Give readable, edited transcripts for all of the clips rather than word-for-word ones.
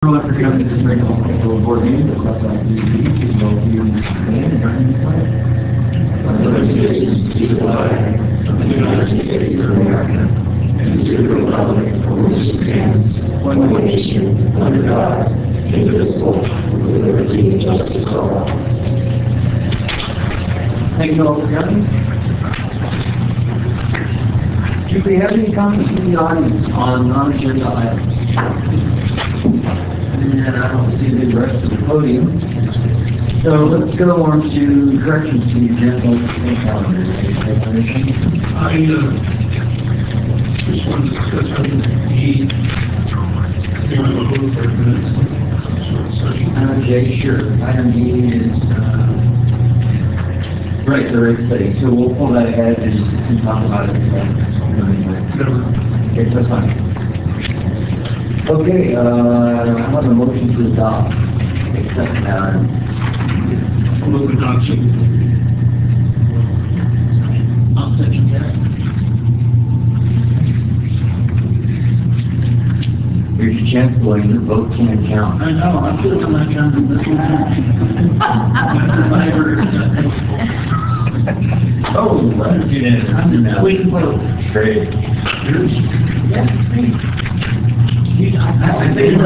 Everyone for coming to this regular scheduled board meeting. This subject will be sustained and running the flag. Allegiance to the flag of the United States of America and to the republic for which it stands, one nation, under God, indivisible, with liberty and justice for all. Thank you all for coming. Do we have any comments from the audience on non-agenda items? And I don't see the rest of the podium. So let's go on to corrections to the agenda calendar. I just want to discuss item E. Do I have a vote for minutes? Jay, sure. Item D is right, the right study. So we'll pull that ahead and talk about it. Okay, that's fine. Okay, I have a motion to adopt. Accept that. Move adoption. I'll second that. Here's your chance, Lloyd. Your vote can count. I know, I'm feeling like I'm this Oh, let's see that. I'm waiting for Great. I think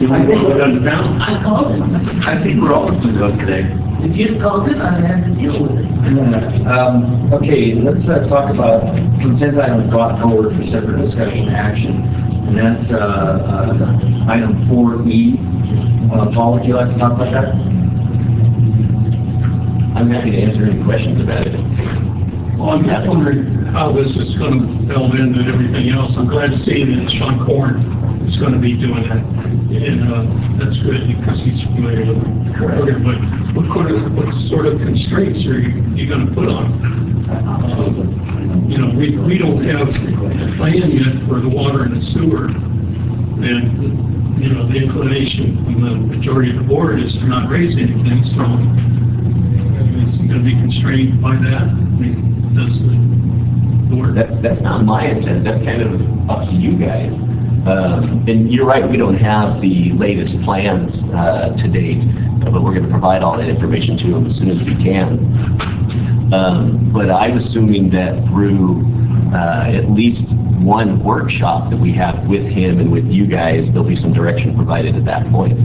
I called it. I think we're all going to vote today. If you'd called it, I'd have to deal with it. Okay, let's talk about consent items brought forward for separate discussion and action. And that's item 4E. Paul, would you like to talk about that? I'm happy to answer any questions about it. Well, I'm just wondering how this is going to build into everything else. I'm glad to see that Sean Korn is going to be doing that. And that's good because he's familiar with the program. But what sort of constraints are you going to put on? We don't have a plan yet for the water and the sewer. And, the inclination from the majority of the board is to not raise anything. So it's going to be constrained by that. I mean, does the board? That's not my intent. That's kind of up to you guys. And you're right, we don't have the latest plans to date, but we're going to provide all that information to them as soon as we can. But I'm assuming that through at least one workshop that we have with him and with you guys, there'll be some direction provided at that point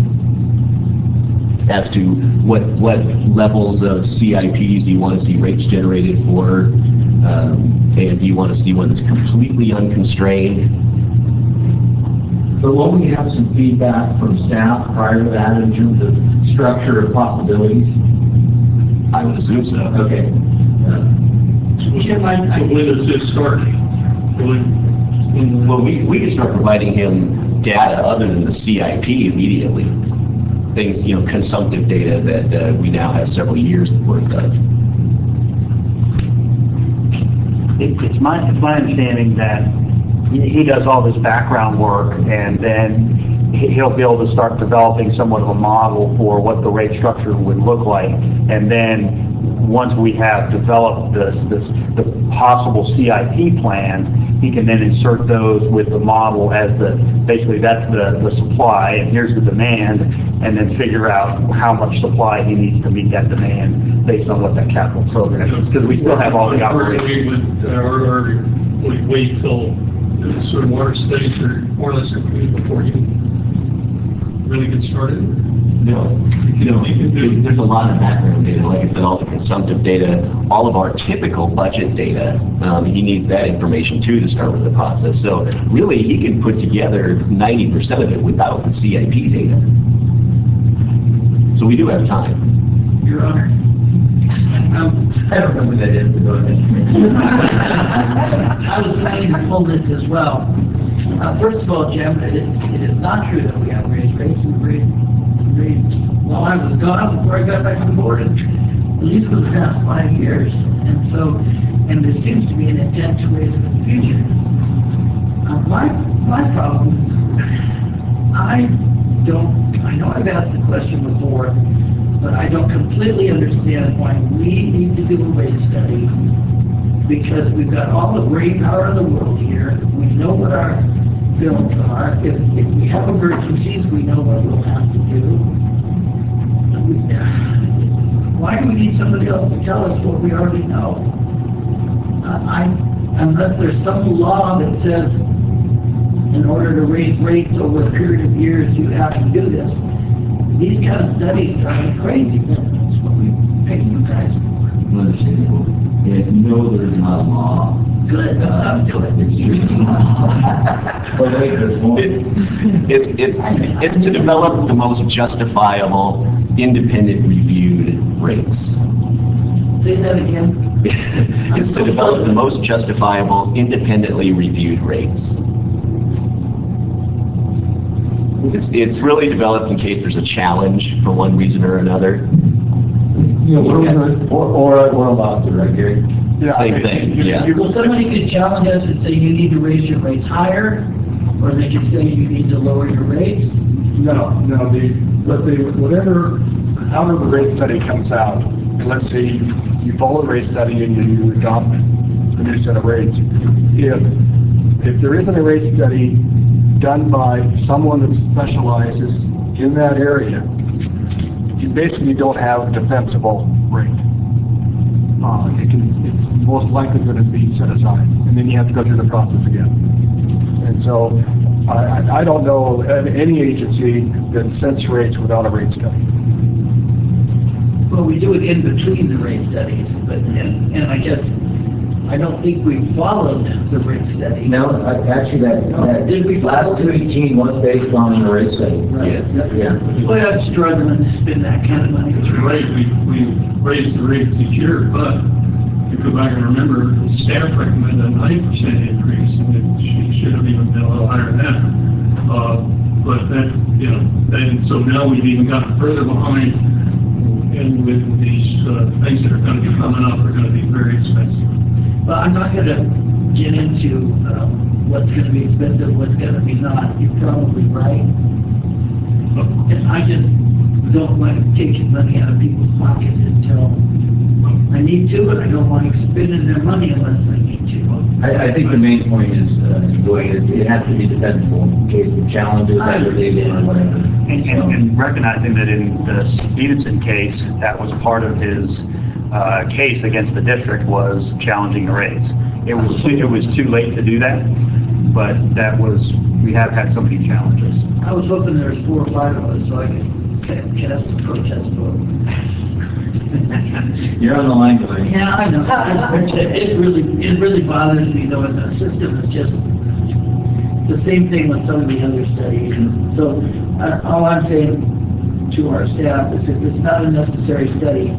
as to what levels of CIPs do you want to see rates generated for, and do you want to see one that's completely unconstrained? But won't we have some feedback from staff prior to that in terms of structure or possibilities? I would assume so. Okay. When does this start? Well, we can start providing him data other than the CIP immediately. Things, consumptive data that we now have several years worth of. It's my understanding that he does all this background work, and then he'll be able to start developing somewhat of a model for what the rate structure would look like. And then once we have developed the possible CIP plans, he can then insert those with the model as basically that's the supply and here's the demand, and then figure out how much supply he needs to meet that demand based on what that capital program is, because we still have all the operations. Or we wait till the sort of water studies are more or less complete before you really get started? No, there's a lot of background data. Like I said, all the consumptive data, all of our typical budget data, he needs that information too to start with the process. So really, he can put together 90% of it without the CIP data. So we do have time. Your Honor. I don't know who that is, but go ahead. I was planning to pull this as well. First of all, Jim, it is not true that we have raised rates. We raised while I was gone, before I got back on the board, at least for the past 5 years. And there seems to be an intent to raise it in the future. My problem is, I know I've asked the question before, but I don't completely understand why we need to do a rate study, because we've got all the brain power in the world here. We know what our bills are. If we have emergencies, we know what we'll have to do. Why do we need somebody else to tell us what we already know? Unless there's some law that says in order to raise rates over a period of years, you have to do this. These kind of studies drive me crazy. That's what we pay you guys for. Understandable. Yeah, no, there's not a law. Good, let's not do it. It's true. But wait, there's more. It's to develop the most justifiable, independent reviewed rates. Say that again. It's to develop the most justifiable, independently reviewed rates. It's really developed in case there's a challenge for one reason or another. You know, or a lawsuit, right, Gary? Same thing, yeah. Well, somebody could challenge us and say you need to raise your rates higher, or they could say you need to lower your rates. No, whatever, however the rate study comes out, and let's say you follow the rate study and you adopt a new set of rates. If there isn't a rate study done by someone that specializes in that area, you basically don't have a defensible rate. It's most likely going to be set aside, and then you have to go through the process again. And so I don't know of any agency that sets rates without a rate study. Well, we do it in between the rate studies, but, and I guess, I don't think we followed the rate study. No, actually, Did we last 218 was based on the rate study. Right. Yes. Yeah. Boy, I'm struggling to spend that kind of money. You're right, we raise the rates each year, but if you go back and remember, the staff recommended a 9% increase, and it should have even been a little higher than that. But that, you know, and so now we've even gotten further behind, and with these things that are going to be coming up are going to be very expensive. But I'm not going to get into what's going to be expensive, what's going to be not. You're probably right. And I just don't like taking money out of people's pockets until I need to, and I don't like spending their money unless I need to. I think the main point is it has to be defensible in case of challenges that are legal or whatever. And recognizing that in the Stevenson case, that was part of his case against the district was challenging the rates. It was too late to do that, but we have had somebody challenge us. I was hoping there was 4 or 5 of us so I could cast a protest vote. You're on the line, Dwayne. Yeah, I know. It really bothers me though, and the system is just, it's the same thing with some of the other studies. So all I'm saying to our staff is if it's not a necessary study,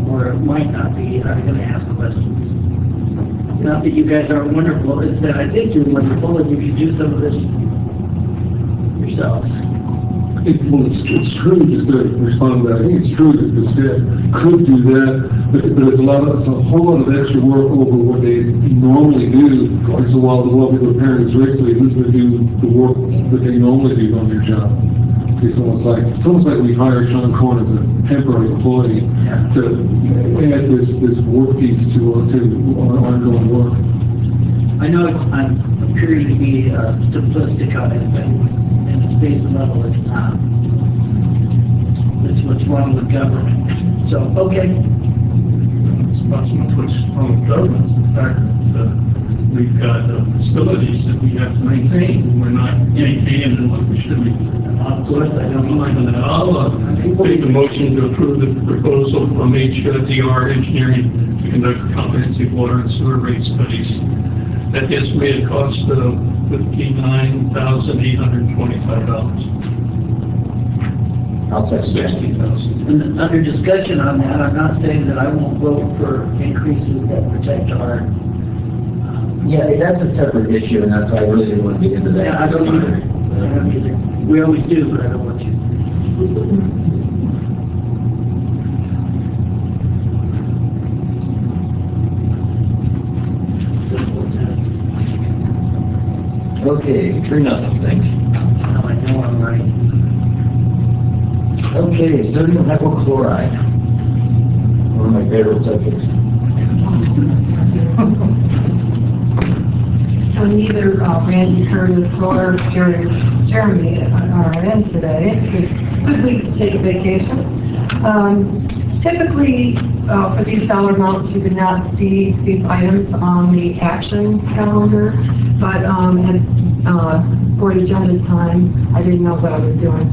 or it might not be, I'm going to ask questions. Not that you guys aren't wonderful, it's that I think you're wonderful and you can do some of this yourselves. It's true, just to respond to that, I think it's true that the staff could do that, but it's a whole lot of extra work over what they normally do. And so while we're preparing this race study, who's going to do the work that they normally do on their job? It's almost like we hire Sean Cohen as a temporary employee to add this work piece to our ongoing work. I know I'm appearing to be simplistic on it, but at its base level, it's not. It's what's wrong with government. So, okay. It's not so much what's wrong with government, it's the fact that we've got facilities that we have to maintain, and we're not maintaining them like we should be. Of course, I don't mind that. I'll make a motion to approve the proposal from HDR Engineering to conduct comprehensive water and sewer rate studies at the estimated cost of $59,825. I'll second that. $60,000. And under discussion on that, I'm not saying that I won't vote for increases that protect our. Yeah, that's a separate issue, and that's why I really didn't want to get into that. I don't either. I don't either. We always do, but I don't want you. Okay, 3-0, thanks. Now I know I'm right. Okay, sodium hypochlorite. One of my favorite subjects. So neither Randy Curtis or Jeremy are in today. It's good week to take a vacation. Typically, for these dollar amounts, you would not see these items on the action calendar, but for agenda time, I didn't know what I was doing.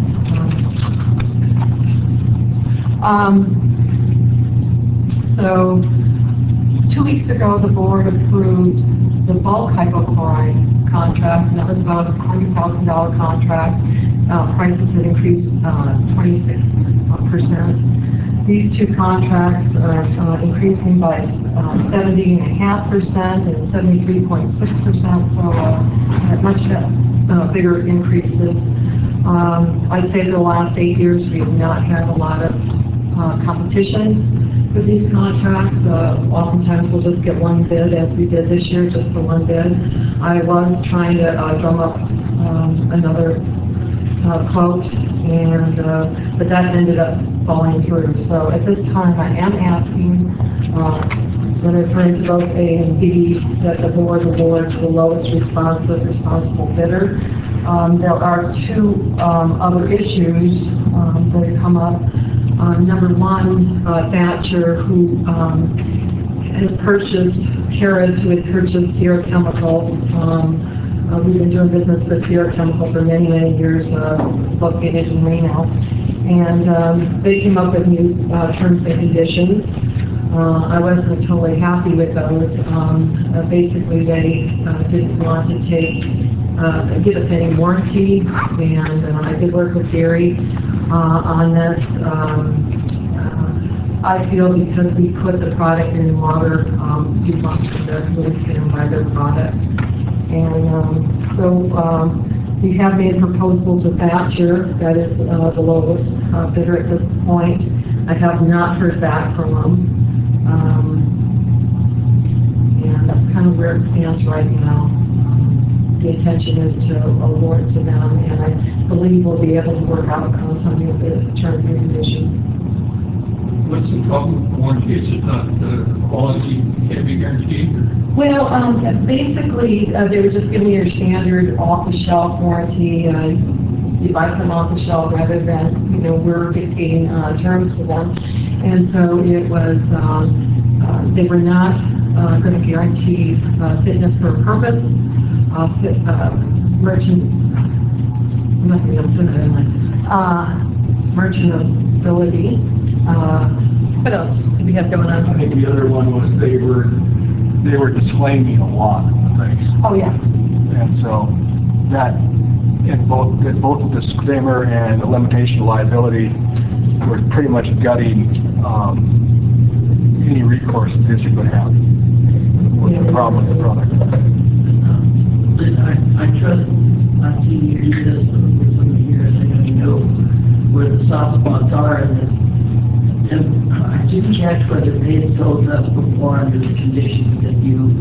So 2 weeks ago, the board approved the bulk hypochlorite contract, and that was about a $100,000 contract. Prices had increased 26%. These two contracts are increasing by 70.5% and 73.6%, so much bigger increases. I'd say for the last 8 years, we have not had a lot of competition for these contracts. Oftentimes we'll just get one bid, as we did this year, just the one bid. I was trying to drum up another quote, and but that ended up falling through. So at this time, I am asking, when referring to both A and B, that the board awards the lowest responsible bidder. There are two other issues that have come up. Number one, Thatcher, who has purchased, Harris, who had purchased Sierra Chemical. We've been doing business with Sierra Chemical for many, many years, located in Reno. And they came up with new terms and conditions. I wasn't totally happy with those. Basically, they didn't want to give us any warranty, and I did work with Gary on this. I feel because we put the product in water, we want to really stand by their product. And so we have made a proposal to Thatcher. That is the lowest bidder at this point. I have not heard back from them. And that's kind of where it stands right now. The intention is to award to them, and I believe we'll be able to work out some of the terms and conditions. What's the problem with the warranty? Is it not quality can't be guaranteed? Well, basically, they were just giving you your standard off-the-shelf warranty. You buy some off-the-shelf rather than, we're dictating terms to them. And so it was, they were not going to guarantee fitness for purpose, merchantability. What else do we have going on? I think the other one was they were disclaiming a lot of things. Oh, yeah. And so that, in both the disclaimer and the limitation of liability, were pretty much gutting any recourse the district would have with the problem with the product. I trust, I've seen you do this for so many years. I know where the soft spots are in this. And I didn't catch whether they had sold us before under the conditions that you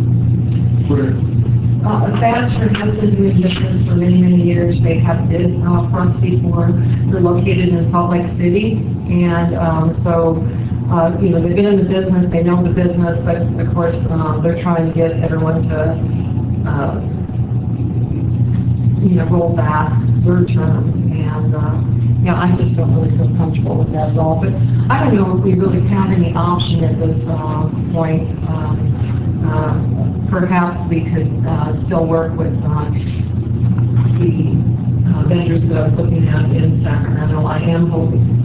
were. Thatcher has been doing business for many, many years. They have bid for us before. They're located in Salt Lake City, and they've been in the business. They know the business, but of course they're trying to get everyone to roll back their terms, and I just don't really feel comfortable with that at all. But I don't know if we really have any option at this point. Perhaps we could still work with the vendors that I was looking at in Sacramento. I am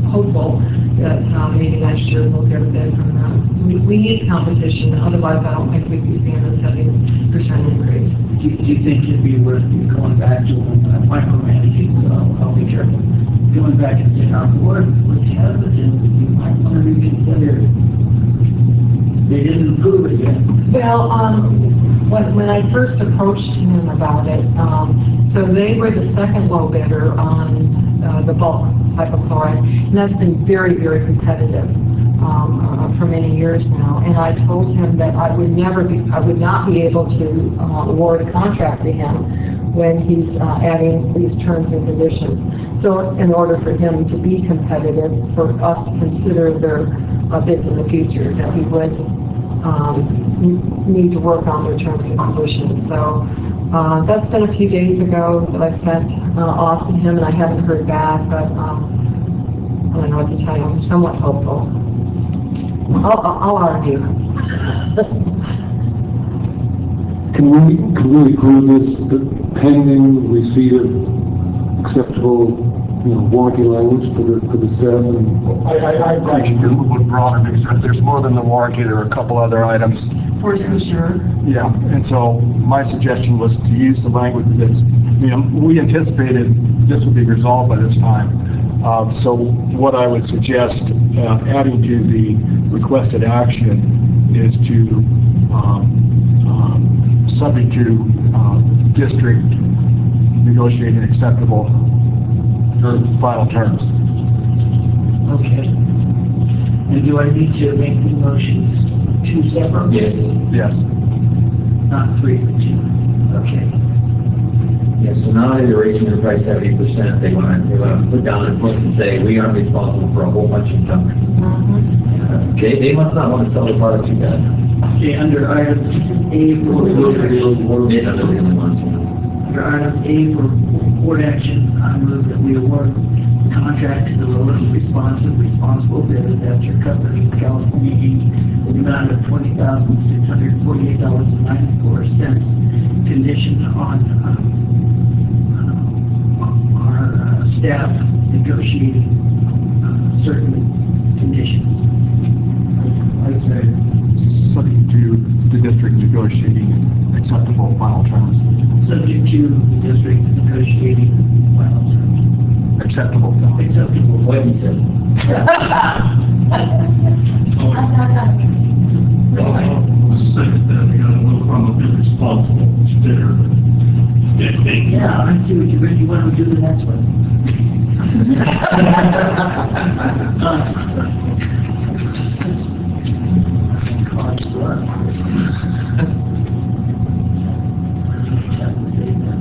hopeful that maybe next year we'll get a bid from them. We need competition, otherwise I don't think we'd be seeing a 70% increase. Do you think it'd be worth you going back to micromanaging? So I'll be careful. Going back and saying our board was hesitant, you might want to reconsider. They didn't approve it yet. Well, when I first approached him about it, so they were the second low bidder on the bulk hypochlorite, and that's been very, very competitive for many years now. And I told him that I would not be able to award a contract to him when he's adding these terms and conditions. So in order for him to be competitive, for us to consider their bids in the future, that he would need to work on their terms and conditions. So That's been a few days ago that I sent off to him, and I haven't heard back, but I don't know what to tell you. I'm somewhat hopeful. I'll argue. Can we approve this pending receipt of acceptable, warranty language for the staff? And I'd like to do a little bit broader because there's more than the warranty. There are a couple other items. Force majeure. Yeah, and so my suggestion was to use the language that's, we anticipated this would be resolved by this time. So what I would suggest, adding to the requested action is to, subject to district negotiating acceptable final terms. Okay. And do I need to make the motions two separate? Yes. Yes. Not three, but two. Okay. Yes, so not only they're raising their price 70%, they want to put down a foot and say, we aren't responsible for a whole bunch of junk. Okay, they must not want to sell the product too bad. Okay, under item A for They're not the only ones. under items A for board action, I move that we award the contract to the lowest responsible bidder, that's your company, California Inc., in the amount of $20,648.94, conditioned on our staff negotiating certain conditions. I'd say subject to the district negotiating acceptable final terms. Subject to the district negotiating final terms. Acceptable. Acceptable. What he said. Second that, I got a little problem with responsible bidder. Yeah, I see what you meant. You want to do the next one? Has to say that.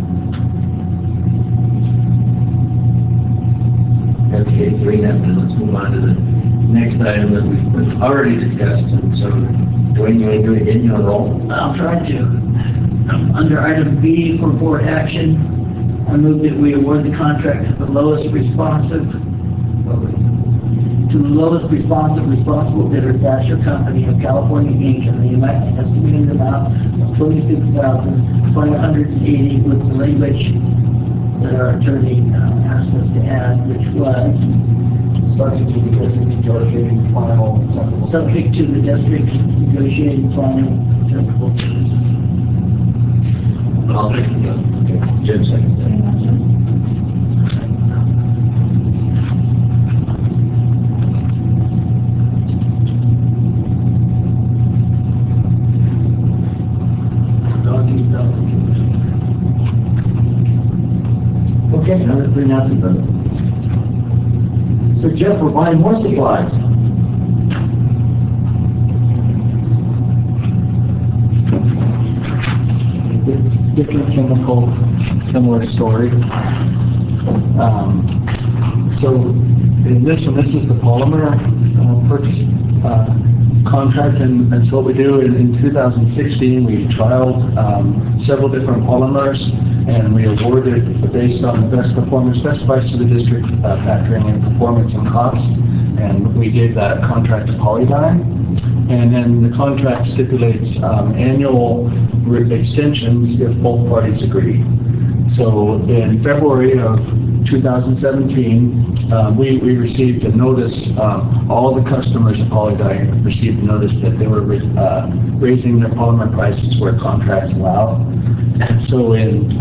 Okay, 3 now, and let's move on to the next item that we've already discussed. And so, Dwayne, you want to do it again? You want to roll? I'll try to. Under item B for board action, I move that we award the contract to the lowest responsible responsible bidder, Thatcher Company of California Inc. in the estimated amount of $26,580 with the language that our attorney asked us to add, which was Subject to the district negotiating final acceptable. subject to the district negotiating final acceptable terms. I'll second that. Okay, Jim second that. Okay, another 3-0 vote. So Jeff, we're buying more supplies. Different chemical, similar story. So in this one, this is the polymer purchase contract, and so what we do in 2016, we trialed several different polymers, and we awarded based on the best performance, best price to the district, factoring in performance and cost, and we gave that contract to Polydyne. And then the contract stipulates annual extensions if both parties agree. So in February of 2017, we received a notice, all the customers of Polydyne received a notice that they were raising their polymer prices where contracts allow. And so in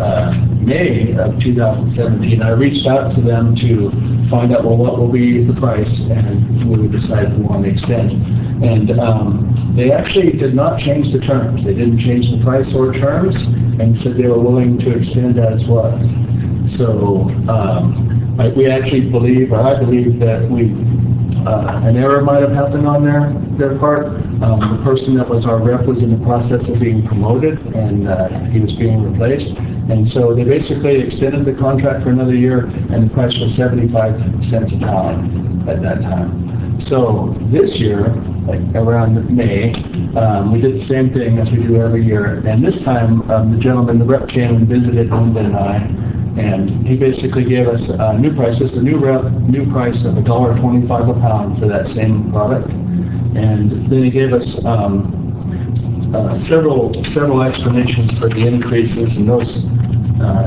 May of 2017, I reached out to them to find out, well, what will be the price, and we would decide if we want to extend. And they actually did not change the terms. They didn't change the price or terms, and said they were willing to extend as was. So we actually believe, or I believe, that an error might have happened on their part. The person that was our rep was in the process of being promoted, and he was being replaced. And so they basically extended the contract for another year, and the price was 75 cents a pound at that time. So this year, like around May, we did the same thing as we do every year. And this time, the rep came and visited Linda and I, and he basically gave us new prices, new price of $1.25 a pound for that same product. And then he gave us several explanations for the increases, and those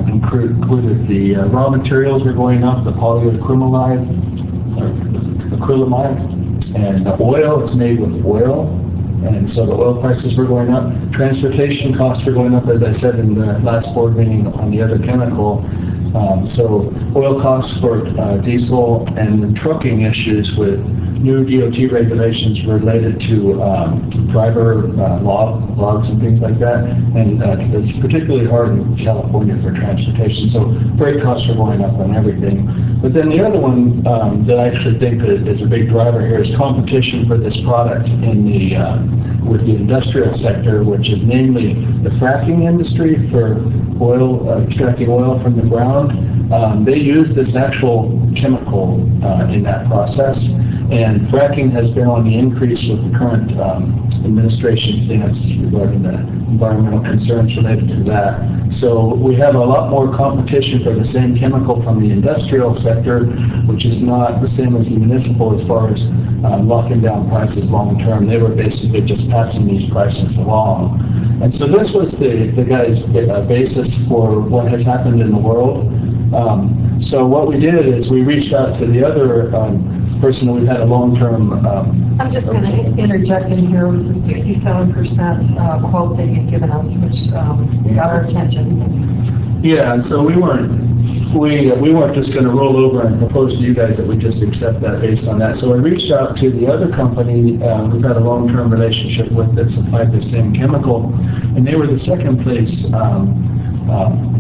included the raw materials were going up, the polyacrylamide, and the oil. It's made with oil, and so the oil prices were going up. Transportation costs were going up, as I said in the last board meeting on the other chemical. So oil costs for diesel, and the trucking issues with new DOT regulations related to driver logs and things like that. And it's particularly hard in California for transportation. So freight costs are going up on everything. But then the other one that I actually think is a big driver here is competition for this product in the with the industrial sector, which is namely the fracking industry for oil, extracting oil from the ground. They use this actual chemical in that process, and fracking has been on the increase with the current administration stance regarding the environmental concerns related to that. So we have a lot more competition for the same chemical from the industrial sector, which is not the same as the municipal as far as locking down prices long term. They were basically just passing these prices along. And so this was the guy's basis for what has happened in the world. So what we did is we reached out to the other person that we've had a long-term... I'm just going to interject in here. It was a 67% quote that you'd given us, which got our attention. Yeah, and so we weren't just going to roll over and propose to you guys that we just accept that based on that. So I reached out to the other company we've had a long-term relationship with that supplied the same chemical, and they were the second place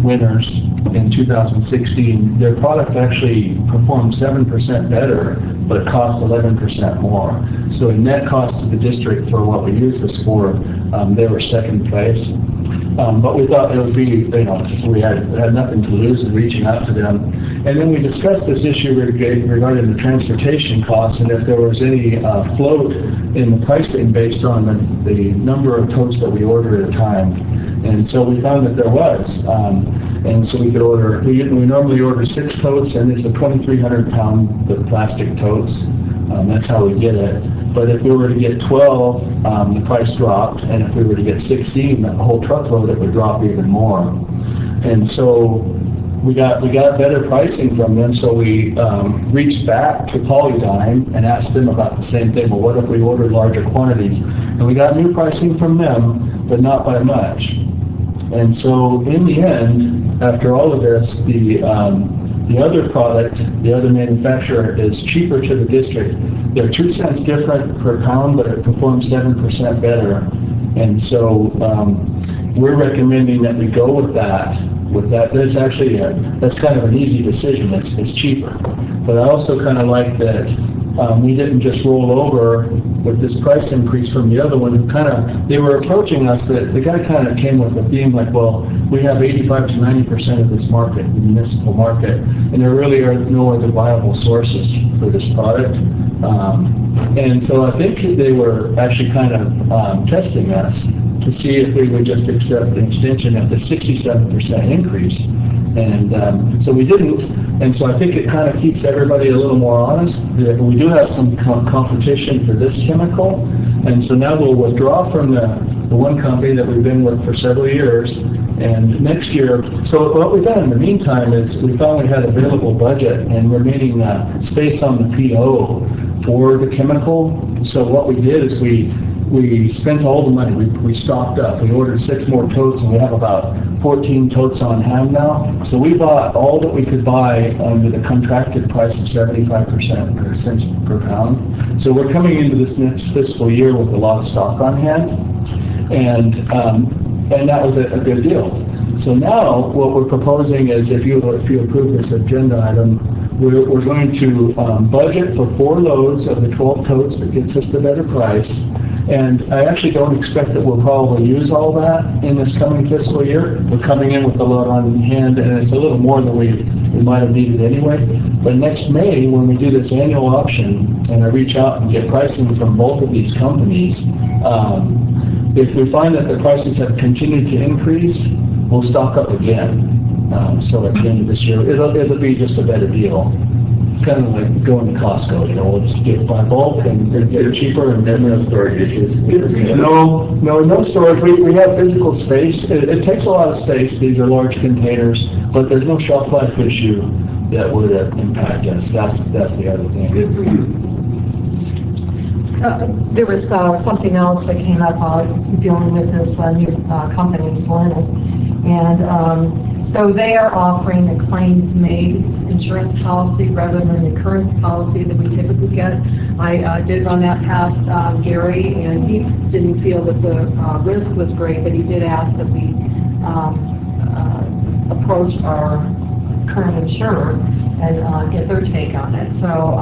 winners in 2016. Their product actually performed 7% better, but cost 11% more. So in net cost to the district for what we use this for, they were second place. But we thought it would be, we had nothing to lose in reaching out to them. And then we discussed this issue regarding the transportation costs, and if there was any float in the pricing based on the number of totes that we order at a time. And so we found that there was. And so we could order, we normally order 6 totes, and it's a 2,300 pound plastic totes. That's how we get it. But if we were to get 12, the price dropped, and if we were to get 16, the whole truckload, it would drop even more. And so we got better pricing from them, so we reached back to Polydyne and asked them about the same thing. Well, what if we ordered larger quantities? And we got new pricing from them, but not by much. And so in the end, after all of this, the other product, the other manufacturer is cheaper to the district. They're 2 cents different per pound, but it performs 7% better. And so we're recommending that we go with that. That's actually that's kind of an easy decision. It's cheaper. But I also kind of like that we didn't just roll over with this price increase from the other one. They were approaching us. The guy kind of came with a theme like, well, we have 85 to 90% of this market, the municipal market, and there really are no other viable sources for this product. And so I think they were actually kind of testing us to see if we would just accept an extension at the 67% increase. And so we didn't. And so I think it kind of keeps everybody a little more honest. We do have some competition for this chemical. And so now we'll withdraw from the one company that we've been with for several years. And next year, so what we've done in the meantime is we finally had available budget, and we're needing space on the PO for the chemical. So what we did is we spent all the money. We stocked up. We ordered 6 more totes, and we have about 14 totes on hand now. So we bought all that we could buy under the contracted price of 75% cents per pound. So we're coming into this next fiscal year with a lot of stock on hand, and that was a good deal. So now what we're proposing is if you approve this agenda item, we're going to budget for 4 loads of the 12 totes that gets us the better price. And I actually don't expect that we'll probably use all that in this coming fiscal year. We're coming in with a load on hand, and it's a little more than we we might have needed anyway. But next May, when we do this annual auction, and I reach out and get pricing from both of these companies, if we find that the prices have continued to increase, we'll stock up again. So at the end of this year, it'll be just a better deal. It's kind of like going to Costco, you know, we'll just buy bulk and get it cheaper. And There's no storage issues? No storage. We have physical space. It takes a lot of space. These are large containers, but there's no shelf life issue that would impact us. That's the other thing. There was something else that came up dealing with this new company, Solenis. And so they are offering a claims-made insurance policy rather than the occurrence policy that we typically get. I did run that past Gary, and he didn't feel that the risk was great, but he did ask that we approach our current insurer and get their take on it. So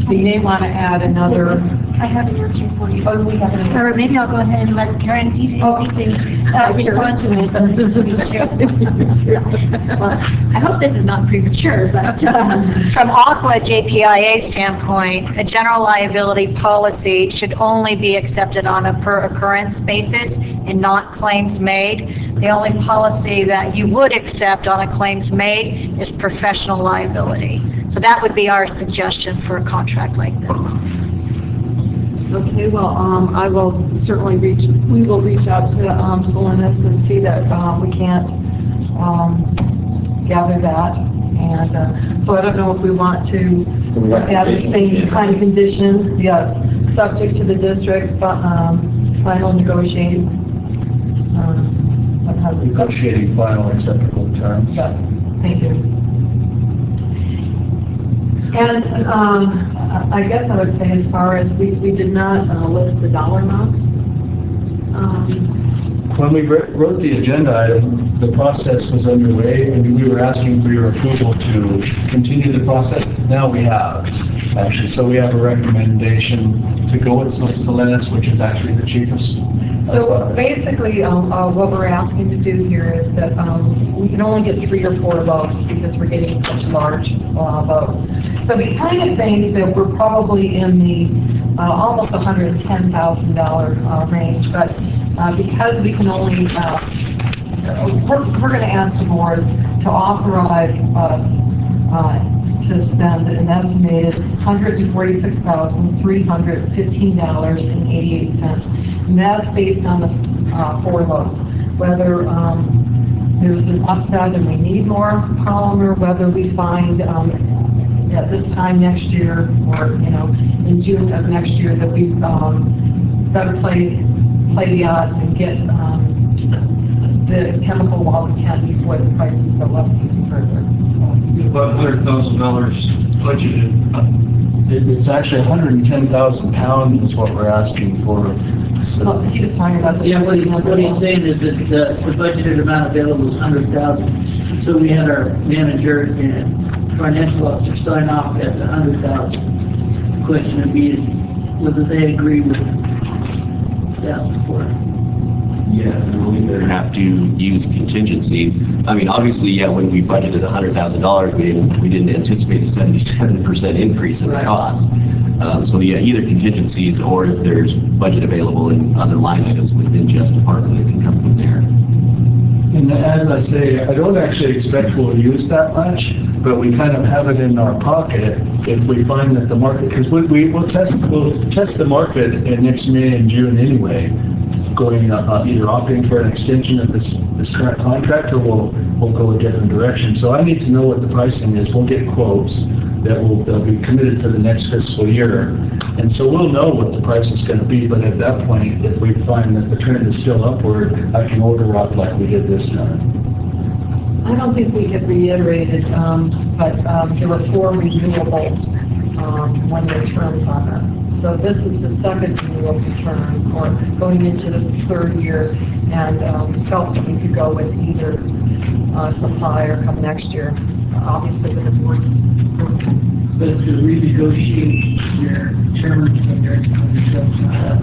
we may want to add another. I have an answer for you. Oh, we have an answer. Or maybe I'll go ahead and let Karen respond to it. Well, I hope this is not premature, but from Aqua JPIA standpoint, a general liability policy should only be accepted on a per occurrence basis and not claims made. The only policy that you would accept on a claims made is professional liability. So that would be our suggestion for a contract like this. Okay, well, I will certainly we will reach out to Solenis and see that we can't gather that. And so I don't know if we want to add the same kind of condition. Yes, subject to the district final negotiating. Negotiating final acceptable terms. Yes, thank you. And I guess I would say as far as we did not list the dollar amounts. When we wrote the agenda item, the process was underway, and we were asking for your approval to continue the process. Now we have, actually. So we have a recommendation to go with Solenis, which is actually the cheapest. So basically, what we're asking to do here is that we can only get 3 or 4 votes because we're getting such large votes. So we kind of think that we're probably in the almost $110,000 range, but because we can only, we're going to ask the board to authorize us to spend an estimated $146,315.88. And that's based on the 4 votes. Whether there's an upset and we need more polymer, whether we find at this time next year or, in June of next year that we better play the odds and get the chemical while we can before the prices go up even further. So. About $100,000 budgeted. It's actually 110,000 pounds is what we're asking for. So. Well, he was talking about the. Yeah, what he's saying is that the budgeted amount available is 100,000. So we had our manager and financial officer sign off at the 100,000. The question would be is whether they agree with staff's report. Yes, and we would have to use contingencies. I mean, obviously, yeah, when we budgeted $100,000, we didn't anticipate a 77% increase in the cost. So yeah, either contingencies or if there's budget available in other line items within Jeff's department, it can come from there. And as I say, I don't actually expect we'll use that much, but we kind of have it in our pocket if we find that the market, because we'll test the market in next May and June anyway, going either opting for an extension of this current contract or we'll go a different direction. So I need to know what the pricing is. We'll get quotes they'll be committed for the next fiscal year. And so we'll know what the price is going to be, but at that point, if we find that the trend is still upward, I can order up like we did this time. I don't think we had reiterated, but there were 4 renewable one-year terms on this. So this is the second renewable term, or going into the 3rd year, and felt that we could go with either supplier come next year, obviously with the board's. But it's to renegotiate your terms when your job's not up.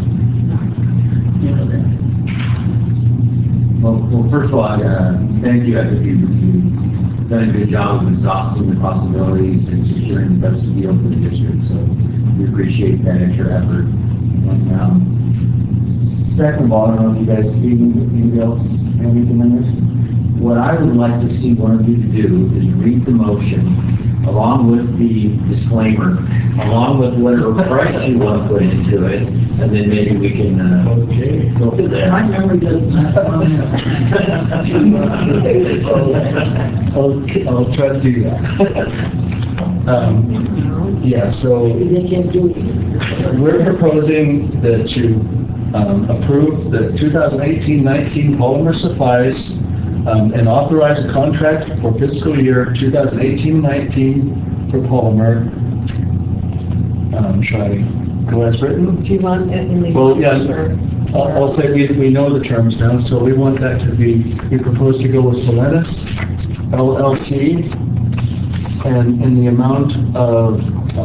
You know that. Well, first of all, thank you. I think you done a good job of exhausting the possibilities and securing the best deal for the district, so we appreciate that extra effort. And, second of all, I don't know if you guys, anybody else have anything on this? What I would like to see one of you to do is read the motion along with the disclaimer, along with whatever price you want to put into it, and then maybe we can, Okay. go from there. My memory doesn't Okay, I'll try to do that. Yeah, so They can't do it. we're proposing to approve the 2018-19 polymer supplies and authorize a contract for fiscal year 2018-19 for polymer. Shall I go as written? Do you want it in the? Well, yeah, I'll say we know the terms now, so we want that to be, we propose to go with Solenis LLC, and in the amount of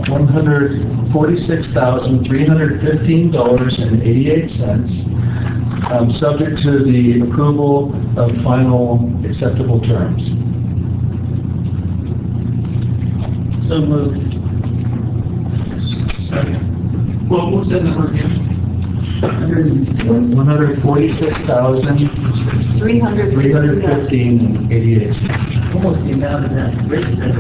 $146,315.88, subject to the approval of final acceptable terms. So moved. Second. Well, what was that number again? $146,315.88. Almost the amount of that rate that.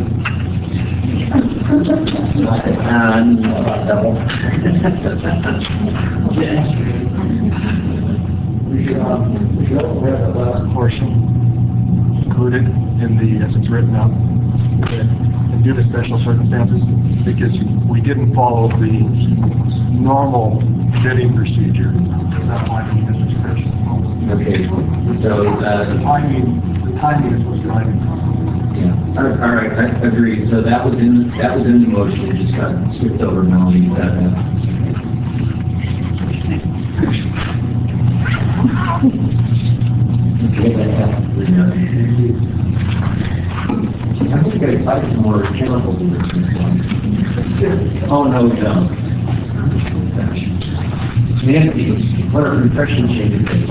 We should also have that last portion included in the, as it's written up, and due to special circumstances, because we didn't follow the normal bidding procedure. That might be his discretion. Okay, so, The timing is what's driving. yeah, all right, I agree. So that was in the motion, it just got skipped over, Melanie. I think I gotta buy some more chemicals in this one. Oh, no, we don't. Nancy, what are refreshing changes?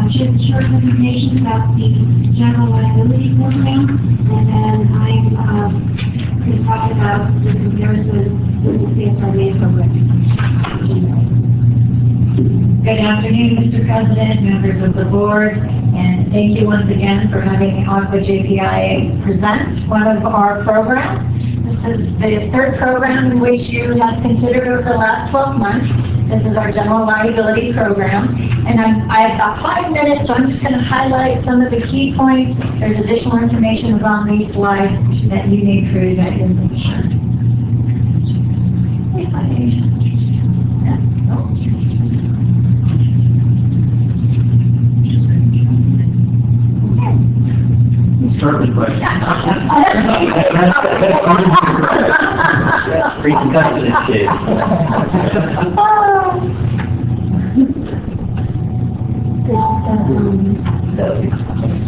She has a short presentation about the general liability program, and then I'm going to talk about the comparison with the CSRA program. Good afternoon, Mr. President, members of the board, and thank you once again for having Aqua JPIA present one of our programs. This is the third program in which you have considered over the last 12 months. This is our general liability program, and I have about 5 minutes, so I'm just going to highlight some of the key points. There's additional information on these slides that you need for that insurance. Start with questions. That's pre-competitive kid.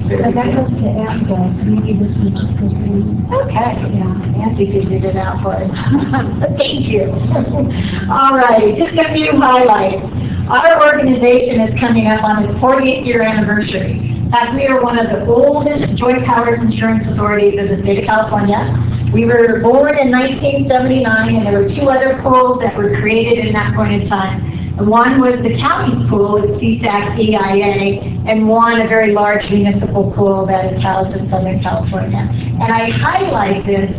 That goes to ADJOURNMENT, so maybe this one just goes to. Okay, yeah, Nancy figured it out for us. Thank you. All right, just a few highlights. Our organization is coming up on its 40th year anniversary. In fact, we are one of the oldest joint powers insurance authorities in the state of California. We were born in 1979, and there were 2 other pools that were created in that point in time. One was the county's pool, with CSAC EIA, and one a very large municipal pool that is housed in Southern California. And I highlight this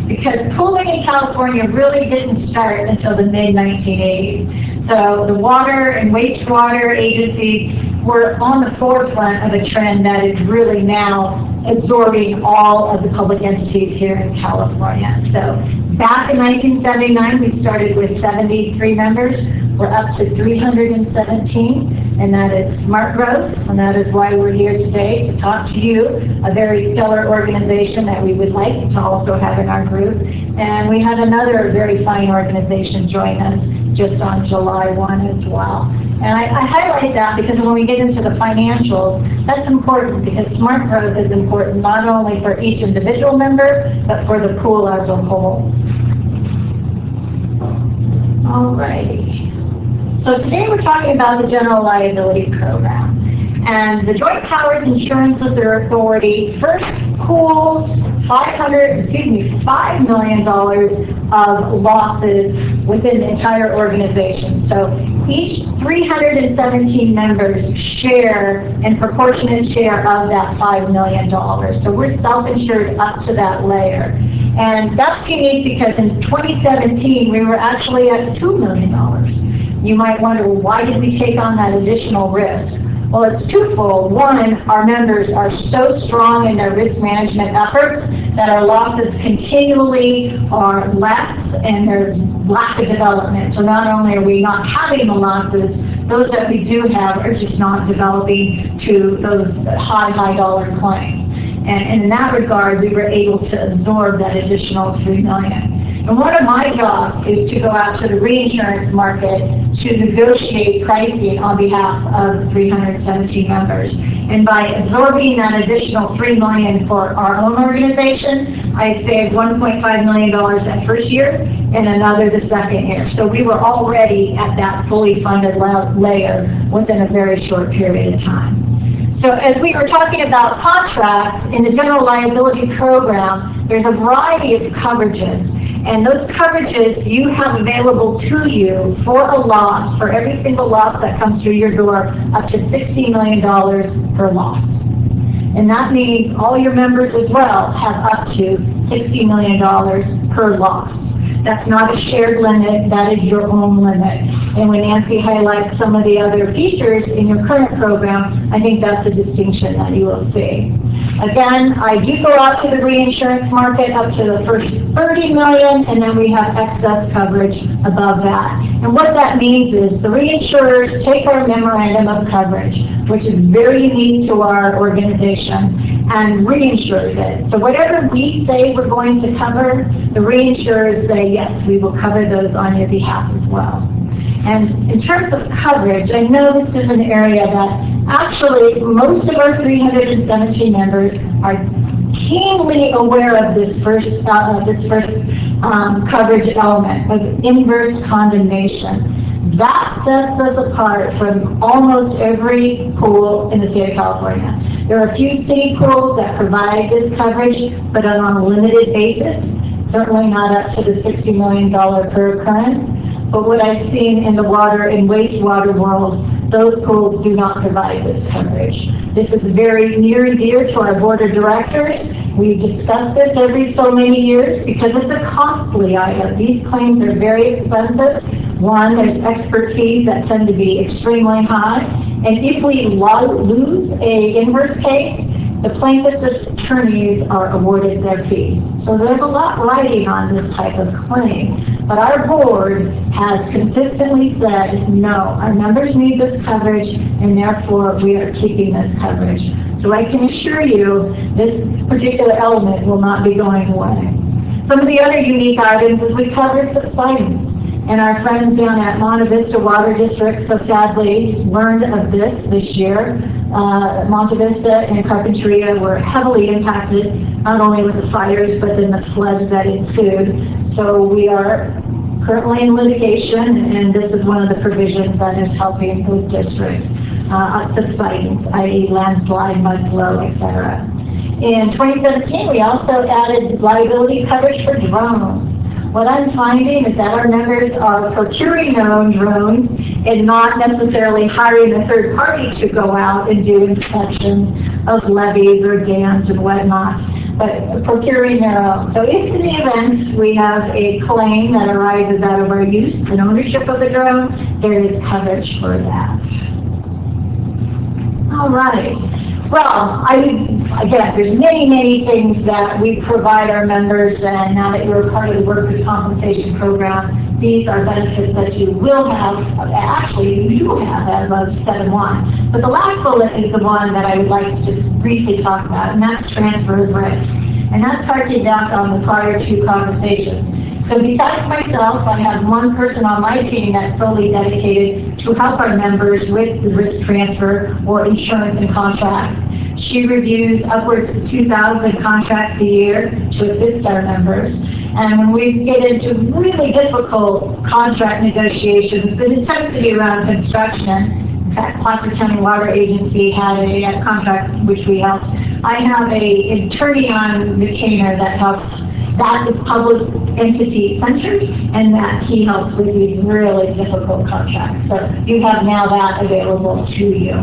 because pooling in California really didn't start until the mid-1980s. So the water and wastewater agencies were on the forefront of a trend that is really now absorbing all of the public entities here in California. So back in 1979, we started with 73 members. We're up to 317, and that is smart growth, and that is why we're here today to talk to you, a very stellar organization that we would like to also have in our group. And we had another very fine organization join us just on July 1 as well. And I highlight that because when we get into the financials, that's important because smart growth is important not only for each individual member, but for the pool as a whole. Alrighty. So today we're talking about the general liability program. And the Joint Powers Insurance Authority first pools $5 million of losses within the entire organization. So each 317 members share in proportionate share of that $5 million. So we're self-insured up to that layer. And that's unique because in 2017, we were actually at $2 million. You might wonder, well, why did we take on that additional risk? Well, it's twofold. One, our members are so strong in their risk management efforts that our losses continually are less and there's lack of development. So not only are we not having the losses, those that we do have are just not developing to those high dollar claims. And in that regard, we were able to absorb that additional $3 million. And one of my jobs is to go out to the reinsurance market to negotiate pricing on behalf of 317 members. And by absorbing that additional $3 million for our own organization, I saved $1.5 million that first year and another the second year. So we were already at that fully funded layer within a very short period of time. So as we were talking about contracts, in the general liability program, there's a variety of coverages. And those coverages you have available to you for a loss, for every single loss that comes through your door, up to $60 million per loss. And that means all your members as well have up to $60 million per loss. That's not a shared limit, that is your own limit. And when Nancy highlights some of the other features in your current program, I think that's a distinction that you will see. Again, I do go out to the reinsurance market up to the first $30 million, and then we have excess coverage above that. And what that means is the reinsurers take our memorandum of coverage, which is very unique to our organization, and reinsures it. So whatever we say we're going to cover, the reinsurers say, yes, we will cover those on your behalf as well. And in terms of coverage, I know this is an area that actually most of our 317 members are keenly aware of this first coverage element of inverse condemnation. That sets us apart from almost every pool in the state of California. There are a few city pools that provide this coverage, but on a limited basis, certainly not up to the $60 million per occurrence. But what I've seen in the water and wastewater world, those pools do not provide this coverage. This is very near and dear to our board of directors. We discuss this every so many years because it's a costly item. These claims are very expensive. One, there's expert fees that tend to be extremely high. And if we lose a inverse case, the plaintiff's attorneys are awarded their fees. So there's a lot riding on this type of claim. But our board has consistently said, no, our members need this coverage, and therefore we are keeping this coverage. So I can assure you, this particular element will not be going away. Some of the other unique items is we cover subsidence. And our friends down at Monte Vista Water District so sadly learned of this year. Monte Vista and Carpinteria were heavily impacted, not only with the fires, but then the floods that ensued. So we are currently in litigation, and this is one of the provisions that is helping those districts. Subsidence, i.e. landslide, mud flow, etc. In 2017, we also added liability coverage for drones. What I'm finding is that our members are procuring their own drones and not necessarily hiring a third party to go out and do inspections of levees or dams and whatnot, but procuring their own. So if in the event we have a claim that arises out of our use and ownership of the drone, there is coverage for that. All right. Well, again, there's many things that we provide our members, and now that you're a part of the workers' compensation program, these are benefits that you will have, actually you do have as of step one. But the last bullet is the one that I would like to just briefly talk about, and that's transfer of risk. And that's harking back on the prior two conversations. So besides myself, I have one person on my team that's solely dedicated to help our members with the risk transfer or insurance and contracts. She reviews upwards to 2,000 contracts a year to assist our members. And when we get into really difficult contract negotiations, and it tends to be around construction, In fact, Placer County Water Agency had a contract which we helped. I have a attorney on retainer that helps, that is public entity centered, and that he helps with these really difficult contracts. So you have now that available to you.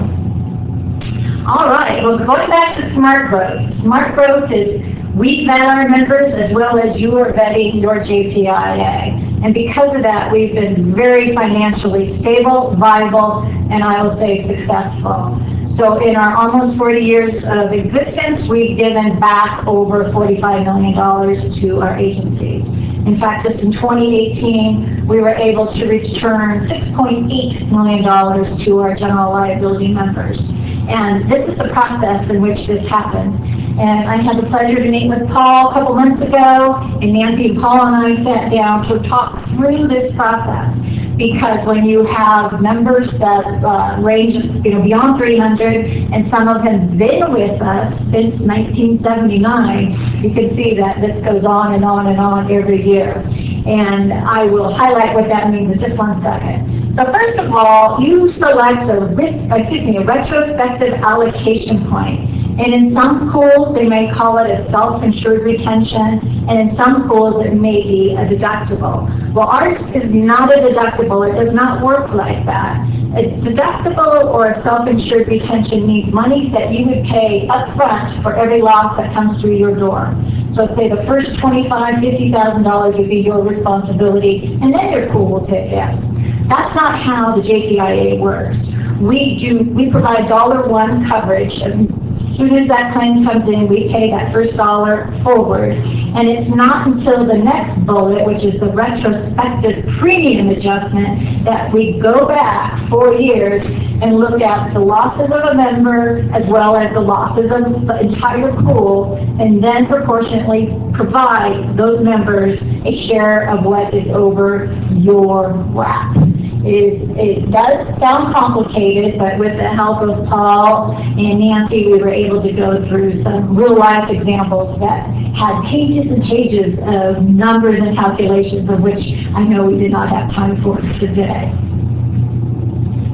All right, well, going back to smart growth. Smart growth is we vet our members as well as you are vetting your JPIA. And because of that, we've been very financially stable, viable, and I will say successful. So in our almost 40 years of existence, we've given back over $45 million to our agencies. In fact, just in 2018, we were able to return $6.8 million to our general liability members. And this is the process in which this happens. And I had the pleasure to meet with Paul a couple months ago, and Nancy and Paul and I sat down to talk through this process. Because when you have members that range, beyond 300, and some of them have been with us since 1979, you can see that this goes on and on and on every year. And I will highlight what that means in just 1 second. So first of all, you select a retrospective allocation point. And in some pools, they may call it a self-insured retention, and in some pools, it may be a deductible. Well, ours is not a deductible. It does not work like that. A deductible or a self-insured retention means monies that you would pay up front for every loss that comes through your door. So say the first $25,000, $50,000 would be your responsibility, and then your pool will kick in. That's not how the JPIA works. We provide $1 coverage. As soon as that claim comes in, we pay that first dollar forward. And it's not until the next bullet, which is the retrospective premium adjustment, that we go back 4 years and look at the losses of a member as well as the losses of the entire pool, and then proportionately provide those members a share of what is over your WRAP. It does sound complicated, but with the help of Paul and Nancy, we were able to go through some real-life examples that had pages and pages of numbers and calculations, of which I know we did not have time for today.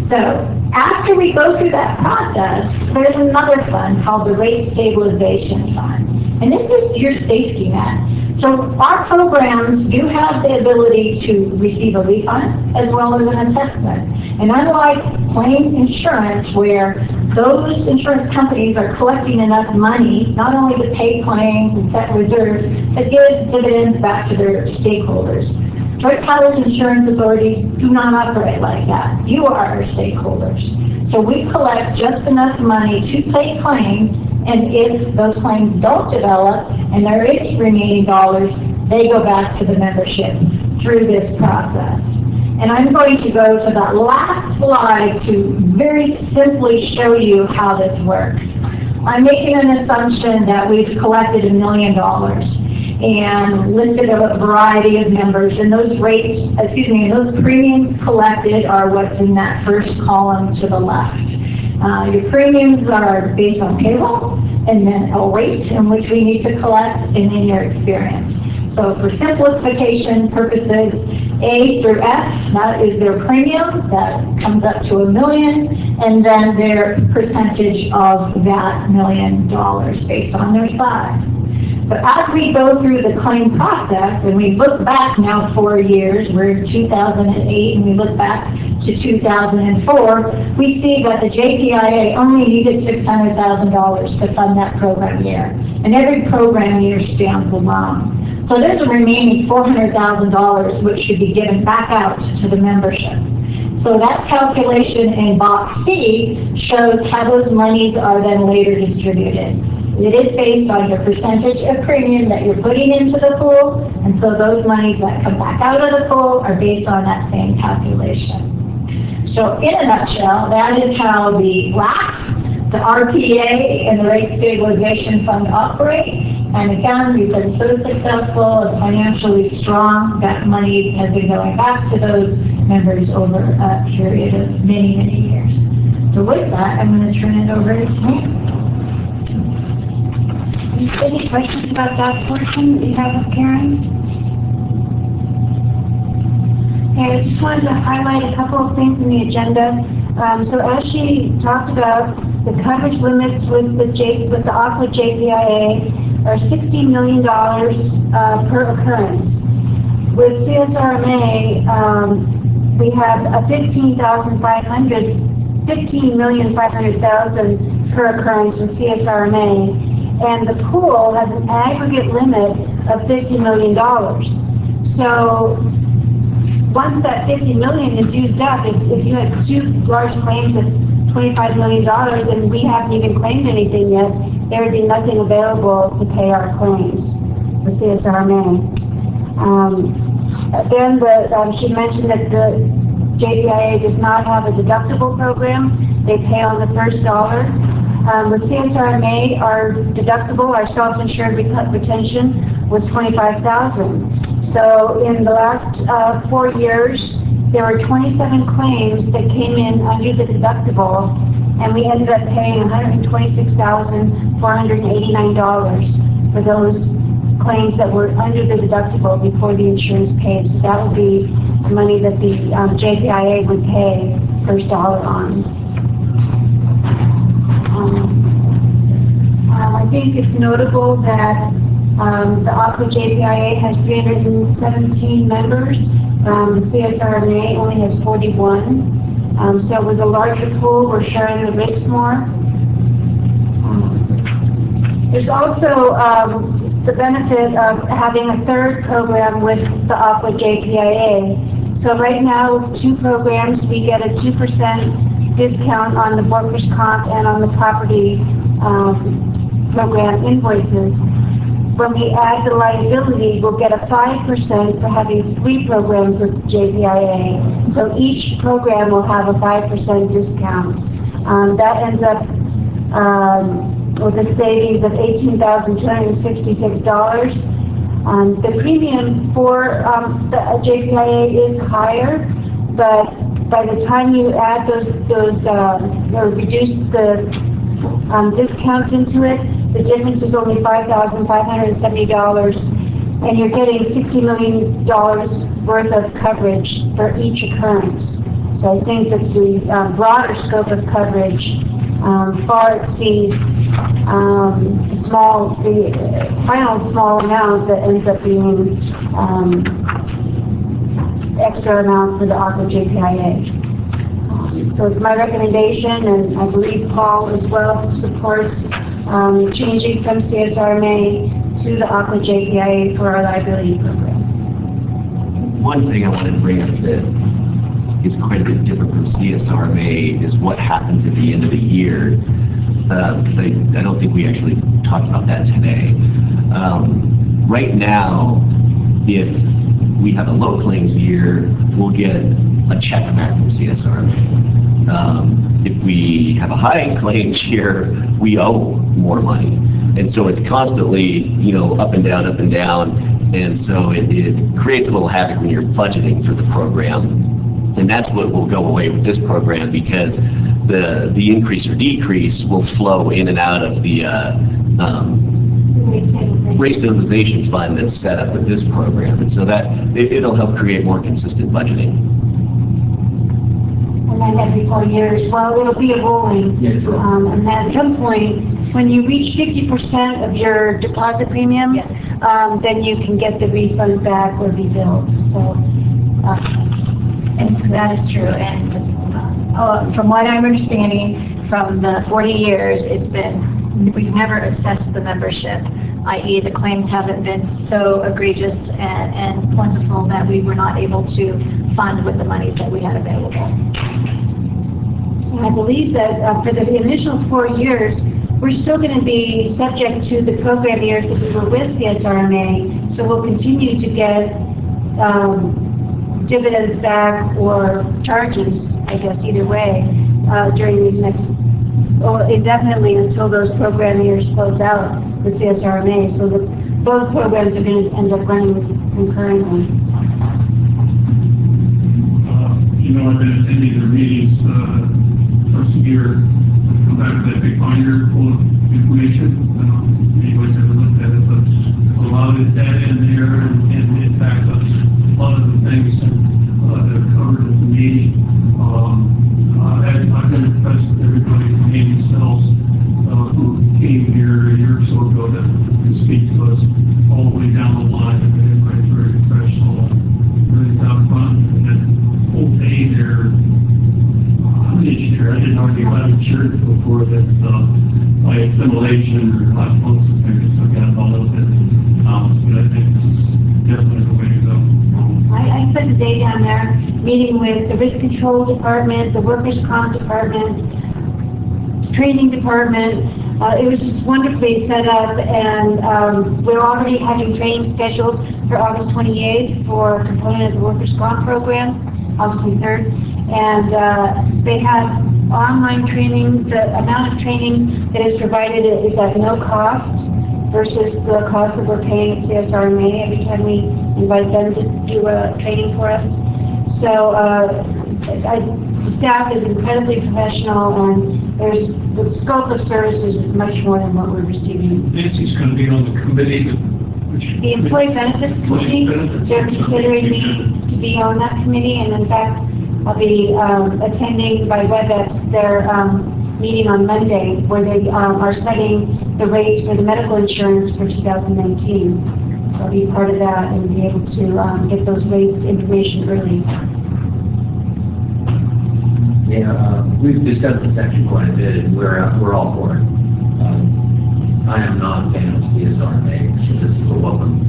So after we go through that process, there's another fund called the Rate Stabilization Fund. And this is your safety net. So our programs do have the ability to receive a refund as well as an assessment. And unlike plain insurance, where those insurance companies are collecting enough money not only to pay claims and set reserves, but give dividends back to their stakeholders. Joint powers insurance authorities do not operate like that. You are our stakeholders. So we collect just enough money to pay claims, and if those claims don't develop and there is remaining dollars, they go back to the membership through this process. And I'm going to go to that last slide to very simply show you how this works. I'm making an assumption that we've collected $1 million and listed a variety of members, and those rates, those premiums collected are what's in that first column to the left. Your premiums are based on payroll, and then a rate in which we need to collect, and then your experience. So for simplification purposes, A through F, that is their premium, that comes up to $1 million, and then their percentage of that $1 million based on their size. So as we go through the claim process, and we look back now 4 years, we're in 2008, and we look back to 2004, we see that the JPIA only needed $600,000 to fund that program year. And every program year stands alone. So there's a remaining $400,000 which should be given back out to the membership. So that calculation in box C shows how those monies are then later distributed. It is based on your percentage of premium that you're putting into the pool, and so those monies that come back out of the pool are based on that same calculation. So in a nutshell, that is how the WRAP, the RPA, and the Rate Stabilization Fund operate. And again, we've been so successful and financially strong that monies have been going back to those members over a period of many, many years. So with that, I'm going to turn it over to Nancy. Any questions about that portion that you have of Karen? Okay, I just wanted to highlight a couple of things in the agenda. So as she talked about, the coverage limits with the Aqua JPIA are $60 million per occurrence. With CSRMA, we have a $15,500,000 per occurrence with CSRMA, and the pool has an aggregate limit of $50 million. So once that $50 million is used up, if you had two large claims of $25 million and we haven't even claimed anything yet, there would be nothing available to pay our claims with CSRMA. Then she mentioned that the JPIA does not have a deductible program. They pay on the first dollar. With CSRMA, our deductible, our self-insured retention was $25,000. So in the last 4 years, there were 27 claims that came in under the deductible, and we ended up paying $126,489 for those claims that were under the deductible before the insurance paid. So that would be the money that the JPIA would pay first dollar on. I think it's notable that the Aqua JPIA has 317 members. The CSRMA only has 41. So with a larger pool, we're sharing the risk more. There's also the benefit of having a third program with the Aqua JPIA. So right now with 2 programs, we get a 2% discount on the workers' comp and on the property program invoices. When we add the liability, we'll get a 5% for having 3 programs with JPIA. So each program will have a 5% discount. That ends up with a savings of $18,266. The premium for the JPIA is higher, but by the time you add those or reduce the discounts into it, the difference is only $5,570, and you're getting $60 million worth of coverage for each occurrence. So I think that the broader scope of coverage far exceeds the final small amount that ends up being extra amount for the Aqua JPIA. So it's my recommendation, and I believe Paul as well supports changing from CSRMA to the Aqua JPIA for our liability program. One thing I wanted to bring up that is quite a bit different from CSRMA is what happens at the end of the year. Because I don't think we actually talked about that today. Right now, if we have a low claims year, we'll get a check back from CSRMA. If we have a high claims year, we owe more money. And so it's constantly, up and down, and so it creates a little havoc when you're budgeting for the program. And that's what will go away with this program, because the increase or decrease will flow in and out of the rate stabilization fund that's set up with this program. And so that it'll help create more consistent budgeting. And then every 4 years, well, it'll be a rolling. Yes, right. And then at some point, when you reach 50% of your deposit premium, Yes. Then you can get the refund back or be billed. So. And that is true, and from what I'm understanding, from the 40 years, we've never assessed the membership, i.e. the claims haven't been so egregious and plentiful that we were not able to fund with the monies that we had available. I believe that for the initial 4 years, we're still going to be subject to the program years that we were with CSRMA, so we'll continue to get dividends back or charges, I guess, either way, during these indefinitely until those program years close out with CSRMA, so that both programs are going to end up running concurrently. I've been attending the meetings once a year, come back with that big binder full of information. Anybody's ever looked at it, but there's a lot of data in there, and in fact, a lot of the things that are covered at the meeting. for this by assimilation or osmosis. I guess I've got a little bit, but I think this is definitely the way to go. I spent a day down there meeting with the risk control department, the workers' comp department, training department. It was just wonderfully set up, and we're already having training scheduled for August 28th for a component of the workers' comp program, August 23rd. And they have online training. The amount of training that is provided is at no cost versus the cost that we're paying at CSRMA every time we invite them to do a training for us. So the staff is incredibly professional, and the scope of services is much more than what we're receiving. Nancy's going to be on the committee The Employee Benefits Committee, they're considering me to be on that committee, and in fact, I'll be attending by WebEx their meeting on Monday, where they are setting the rates for the medical insurance for 2019. So I'll be part of that and be able to get those rate information early. Yeah, we've discussed this actually quite a bit, and we're all for it. I am not a fan of CSRMA, so this is a welcome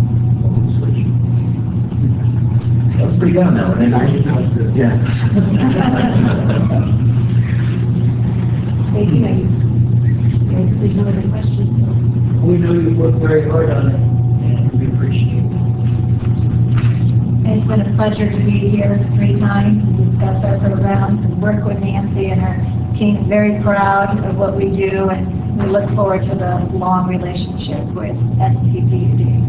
switch. That was pretty good on that one, eh? Yeah. Thank you. I guess if there's no other questions. We know you worked very hard on it, and we appreciate it. It's been a pleasure to be here 3 times to discuss our programs and work with Nancy, and her team is very proud of what we do, and we look forward to the long relationship with STPUD.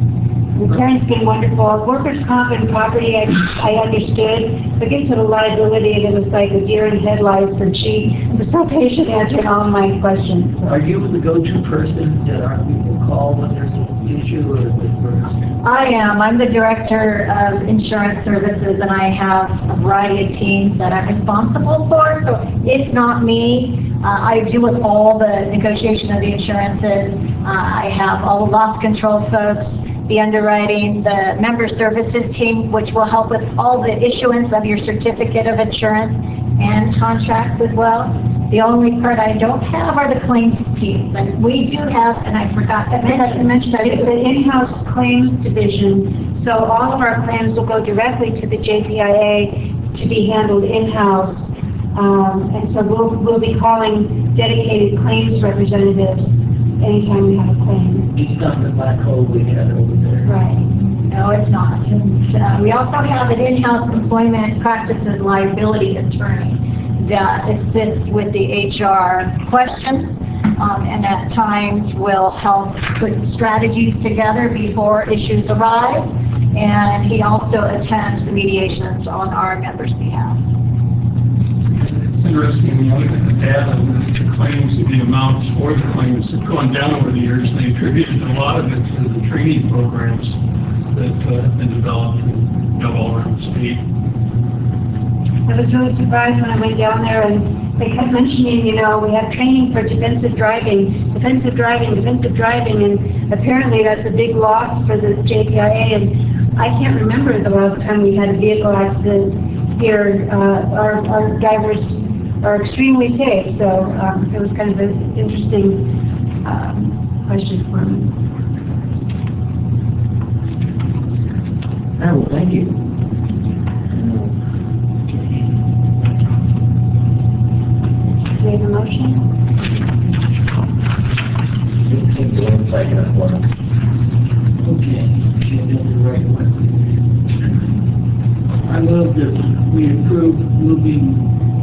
Karen's been wonderful. Workers' comp and property, I understood. But getting to the liability, and it was like a deer in headlights, and she was so patient answering all my questions. So. Are you the go-to person that our people call when there's an issue or with I am. I'm the Director of Insurance Services, and I have a variety of teams that I'm responsible for. So if not me, I deal with all the negotiation of the insurances. I have all the loss control folks, the underwriting, the member services team, which will help with all the issuance of your certificate of insurance and contracts as well. The only part I don't have are the claims teams, and we do have, and I forgot to mention that it's an in-house claims division, so all of our claims will go directly to the JPIA to be handled in-house, and so we'll be calling dedicated claims representatives anytime we have a claim. It's not the black hole we had over there. Right. No, it's not. And, we also have an in-house employment practices liability attorney that assists with the HR questions, and at times will help put strategies together before issues arise. And he also attends the mediations on our members' behalfs. It's interesting when you look at the data and the claims, the amounts for the claims have gone down over the years, and they attributed a lot of it to the training programs that have been developed all around the state. I was really surprised when I went down there and they kept mentioning, we have training for defensive driving, and apparently that's a big loss for the JPIA, and I can't remember the last time we had a vehicle accident here. Our drivers are extremely safe, so it was kind of an interesting question for me. Well, thank you. Do we have a motion? Take the one second for me. Okay, she did the right one. I move that we approve moving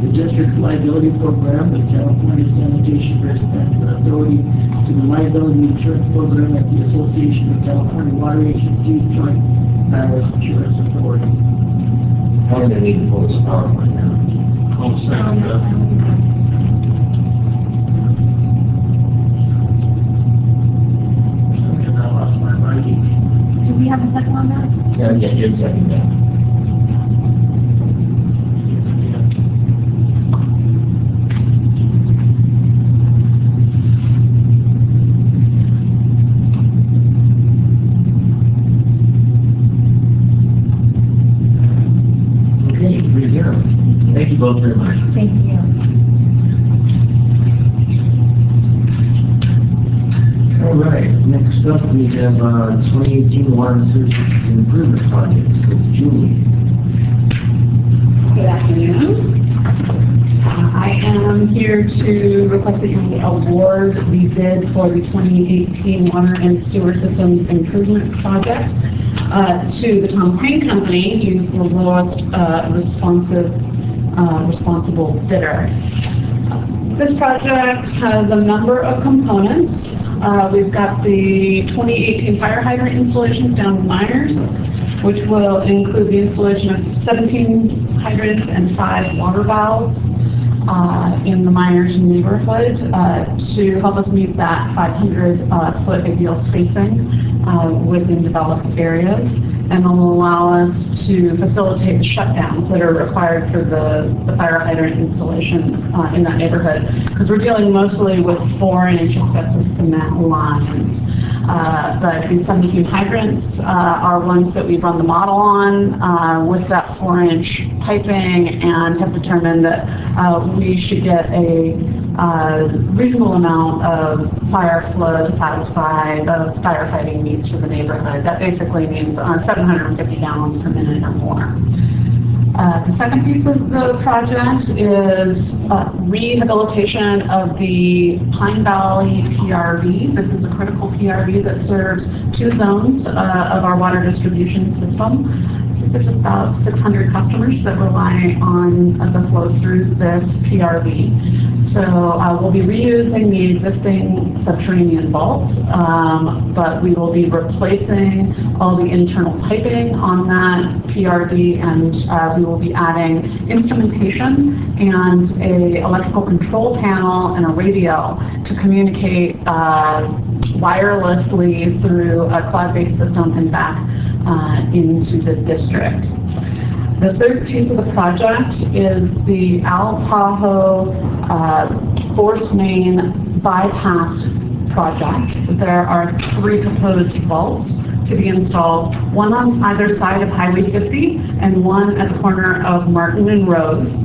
the district's liability program with California Sanitation Risk Management Authority to the liability insurance program at the Association of California Water Agencies Joint Powers Insurance Authority. I'm going to need to pull this PowerPoint now. I'll second that. I lost my writing. Do we have a second on that? Yeah, Jim second that. Okay, 3-0. Thank you both very much. Thank you. we have 2018 water and sewer system improvement projects with Julie. Good afternoon. I am here to request that you award the bid for the 2018 water and sewer systems improvement project to the Thomas Paine Company. He's the lowest responsible bidder. This project has a number of components. We've got the 2018 fire hydrant installations down in Miners, which will include the installation of 17 hydrants and 5 water valves in the Miners neighborhood to help us meet that 500-foot ideal spacing within developed areas, and will allow us to facilitate the shutdowns that are required for the fire hydrant installations in that neighborhood, because we're dealing mostly with 4-inch asbestos cement lines. But these 17 hydrants are ones that we've run the model on with that 4-inch piping, and have determined that we should get a reasonable amount of fire flow to satisfy the firefighting needs for the neighborhood. That basically means 750 gallons per minute or more. The second piece of the project is rehabilitation of the Pine Valley PRV. This is a critical PRV that serves 2 zones of our water distribution system. I think there's about 600 customers that rely on the flow through this PRV. So we'll be reusing the existing subterranean vault, but we will be replacing all the internal piping on that PRV, and we will be adding instrumentation and a electrical control panel and a radio to communicate wirelessly through a cloud-based system and back into the district. The third piece of the project is the Tahoe force main bypass project. There are 3 proposed vaults to be installed, one on either side of Highway 50 and one at the corner of Martin and Rose.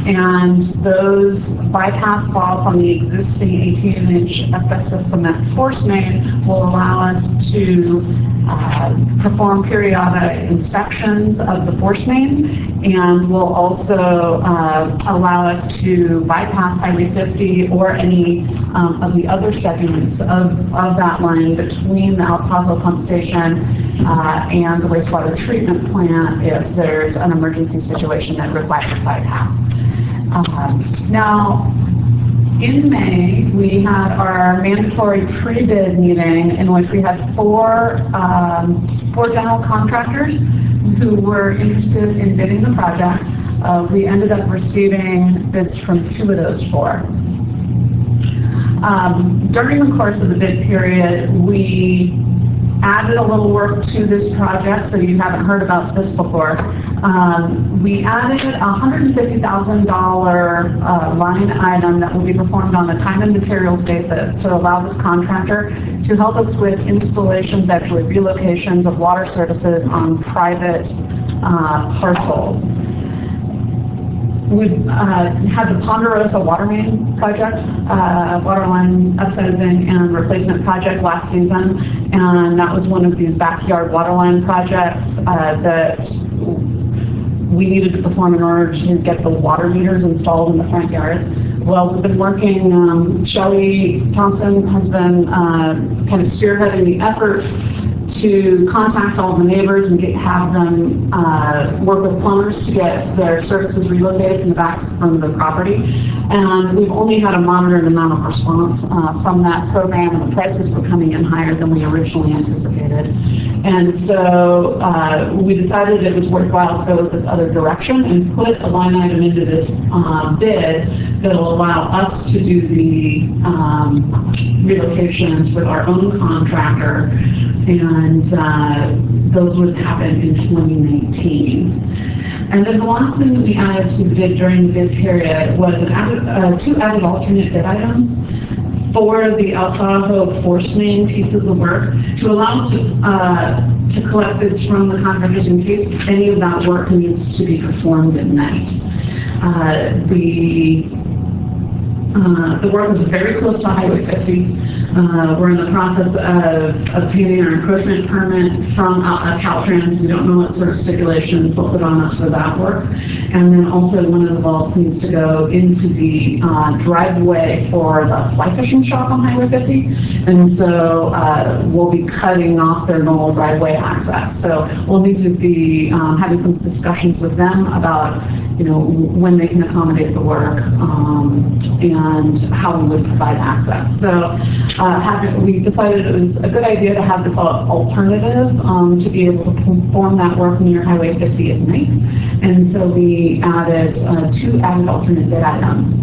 And those bypass vaults on the existing 18-inch asbestos cement force main will allow us to perform periodic inspections of the force main, and will also allow us to bypass Highway 50 or any of the other segments of that line between the Tahoe pump station and the wastewater treatment plant if there's an emergency situation that requires a bypass. Now, in May, we had our mandatory pre-bid meeting in which we had four general contractors who were interested in bidding the project. We ended up receiving bids from 2 of those 4. During the course of the bid period, we added a little work to this project, so you haven't heard about this before. We added a $150,000 line item that will be performed on a time and materials basis to allow this contractor to help us with installations, actually relocations of water services on private parcels. We had the Ponderosa water main project, water line upsizing and replacement project last season, and that was one of these backyard water line projects that we needed to perform in order to get the water meters installed in the front yards. Well, we've been working, Shelley Thompson has been kind of spearheading the effort to contact all the neighbors and have them work with plumbers to get their services relocated from the back to the front of the property. And we've only had a moderate amount of response from that program, and the prices were coming in higher than we originally anticipated. And so we decided it was worthwhile to go with this other direction and put a line item into this bid that will allow us to do the relocations with our own contractor, and those would happen in 2019. And then the last thing that we added to the bid during the bid period was 2 added alternate bid items for the Tahoe force main piece of the work to allow us to collect bids from the contractors in case any of that work needs to be performed at night. The work was very close to Highway 50. We're in the process of obtaining our encroachment permit from Caltrans. We don't know what sort of stipulations they'll put on us for that work. And then also one of the vaults needs to go into the driveway for the fly fishing shop on Highway 50. And so we'll be cutting off their normal driveway access. So we'll need to be having some discussions with them about, you know, when they can accommodate the work and how we would provide access. So we decided it was a good idea to have this alternative to be able to perform that work near Highway 50 at night. And so we added 2 added alternate bid items.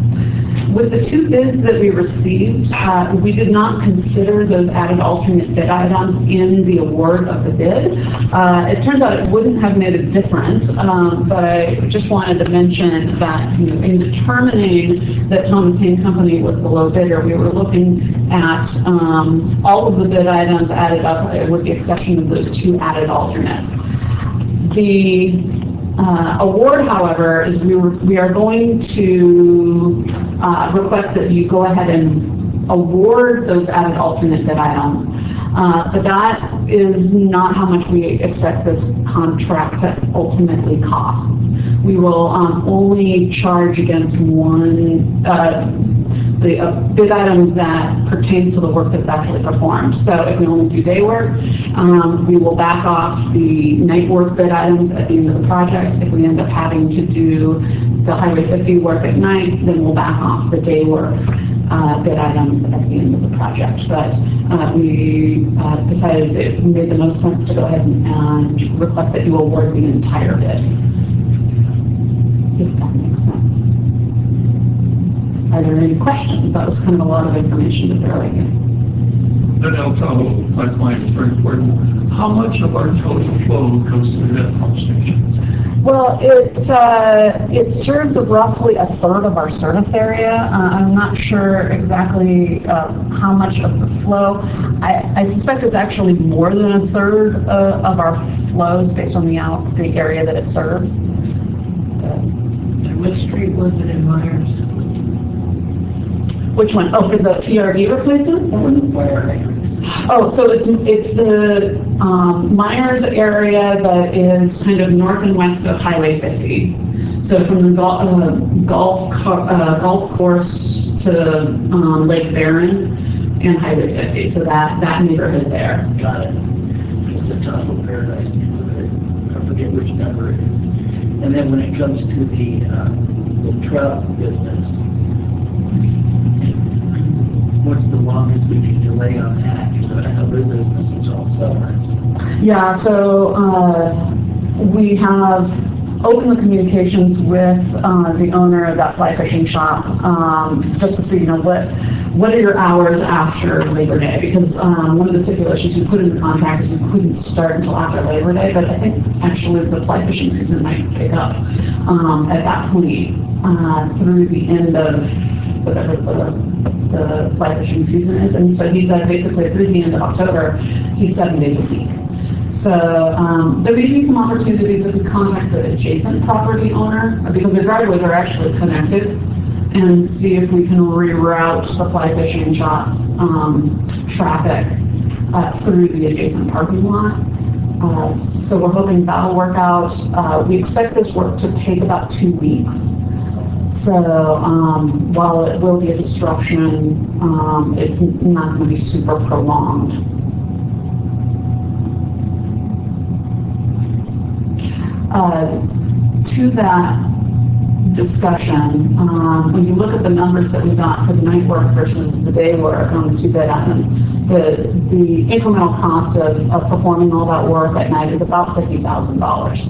With the 2 bids that we received, we did not consider those added alternate bid items in the award of the bid. It turns out it wouldn't have made a difference, but I just wanted to mention that, you know, in determining that Thomas Hayne Company was the low bidder, we were looking at all of the bid items added up with the exception of those 2 added alternates. The award, however, is we are going to request that you go ahead and award those added alternate bid items. But that is not how much we expect this contract to ultimately cost. We will only charge against one the bid item that pertains to the work that's actually performed. So if we only do day work, we will back off the night work bid items at the end of the project. If we end up having to do the Highway 50 work at night, then we'll back off the day work bid items at the end of the project. But we decided it made the most sense to go ahead and request that you award the entire bid, if that makes sense. Are there any questions? That was kind of a lot of information to throw at you. That Tahoe pipeline is very important. How much of our total flow goes through that pump station? Well, it serves roughly a third of our service area. I'm not sure exactly how much of the flow. I suspect it's actually more than a third of our flows based on the area that it serves. And which street was it in Myers? Which one? Oh, for the PRV replacement? Or the fire hydrants? Oh, so it's the Myers area that is kind of north and west of Highway 50. So from the golf course to Lake Barron and Highway 50. So that neighborhood there. Got it. It's a Tahoe Paradise neighborhood. I forget which number it is. And then when it comes to the trout business, what's the longest we can delay on that? Because I know their business is all summer. Yeah, so we have opened the communications with the owner of that fly fishing shop just to see, you know, what are your hours after Labor Day? Because one of the stipulations we put in the contract is we couldn't start until after Labor Day, but I think actually the fly fishing season might pick up at that point through the end of whatever the fly fishing season is. And so he said basically through the end of October, he's 7 days a week. So there may be some opportunities if we contact the adjacent property owner, because their driveways are actually connected, and see if we can reroute the fly fishing shop's traffic through the adjacent parking lot. So we're hoping that'll work out. We expect this work to take about 2 weeks. So while it will be a disruption, it's not going to be super prolonged. To that discussion, when you look at the numbers that we got for the night work versus the day work on the 2 bid items, the incremental cost of performing all that work at night is about $50,000.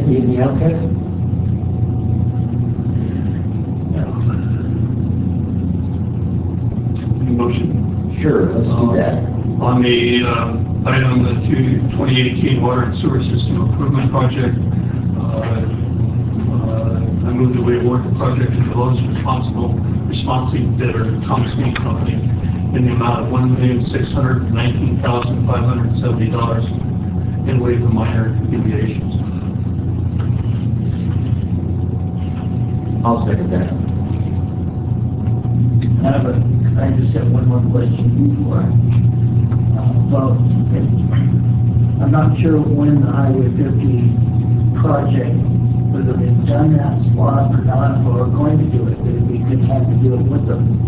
Anything else, guys? Motion. Sure, let's do that. On the item, the 2018 water and sewer system improvement project, I move that we award the project to the lowest responsive bidder, Thomas Hayne Company, in the amount of $1,619,570 and waive the minor deviations. I'll second that. I just have one more question before. Well, I'm not sure when the Highway 50 project, whether they've done that spot or not, or are going to do it, but it'd be a good time to do it with them.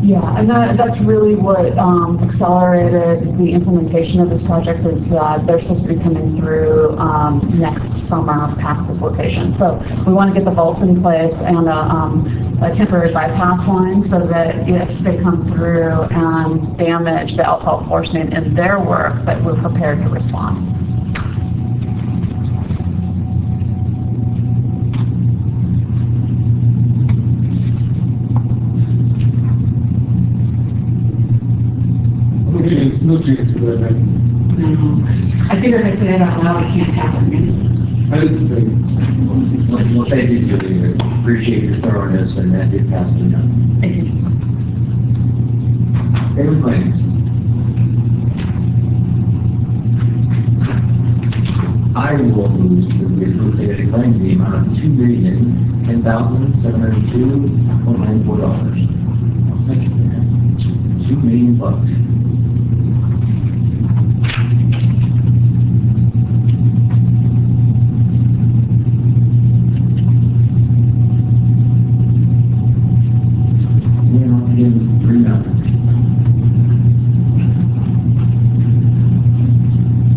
Yeah, and that's really what accelerated the implementation of this project, is that they're supposed to be coming through next summer past this location. So we want to get the vaults in place and a temporary bypass line so that if they come through and damage the outfall force main in their work, that we're prepared to respond. No chance for that, man. I figure if I say it out loud, it can't happen. I didn't say. Well, thank you, Julie. Appreciate your thoroughness, and that did pass me down. Thank you. Payment claims. I will move to approve payment claims in the amount of $2,010,702.94. Thank you. $2 million bucks.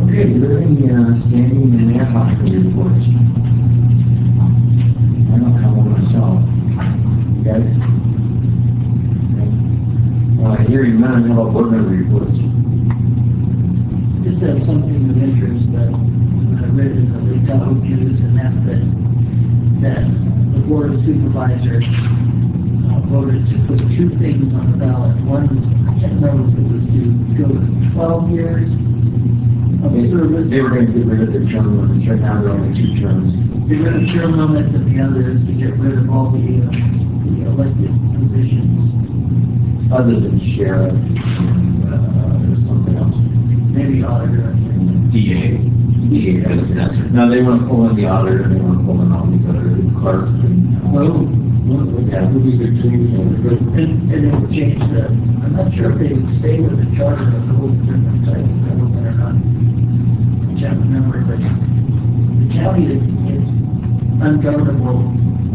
Okay, do there any standing and AD-HOC reports? I don't have one myself. You guys? Okay. Hearing none, how about board member reports? Just have something of interest that I read in the Tahoe News, and that's that the Board of Supervisors voted to put two things on the ballot. One was, I can't remember if it was to go to 12 years of service. They were going to get rid of their term limits. Right now, they're only 2 terms. Get rid of term limits, and the other is to get rid of all the elected positions. Other than sheriff, there's something else. Maybe auditor. DA and assessor. No, they want to pull in the auditor, and they want to pull in all these other clerks and. That would be a good change. And it would change I'm not sure if they would stay with the charter of the whole different type of government or not. I can't remember, but the county is ungovernable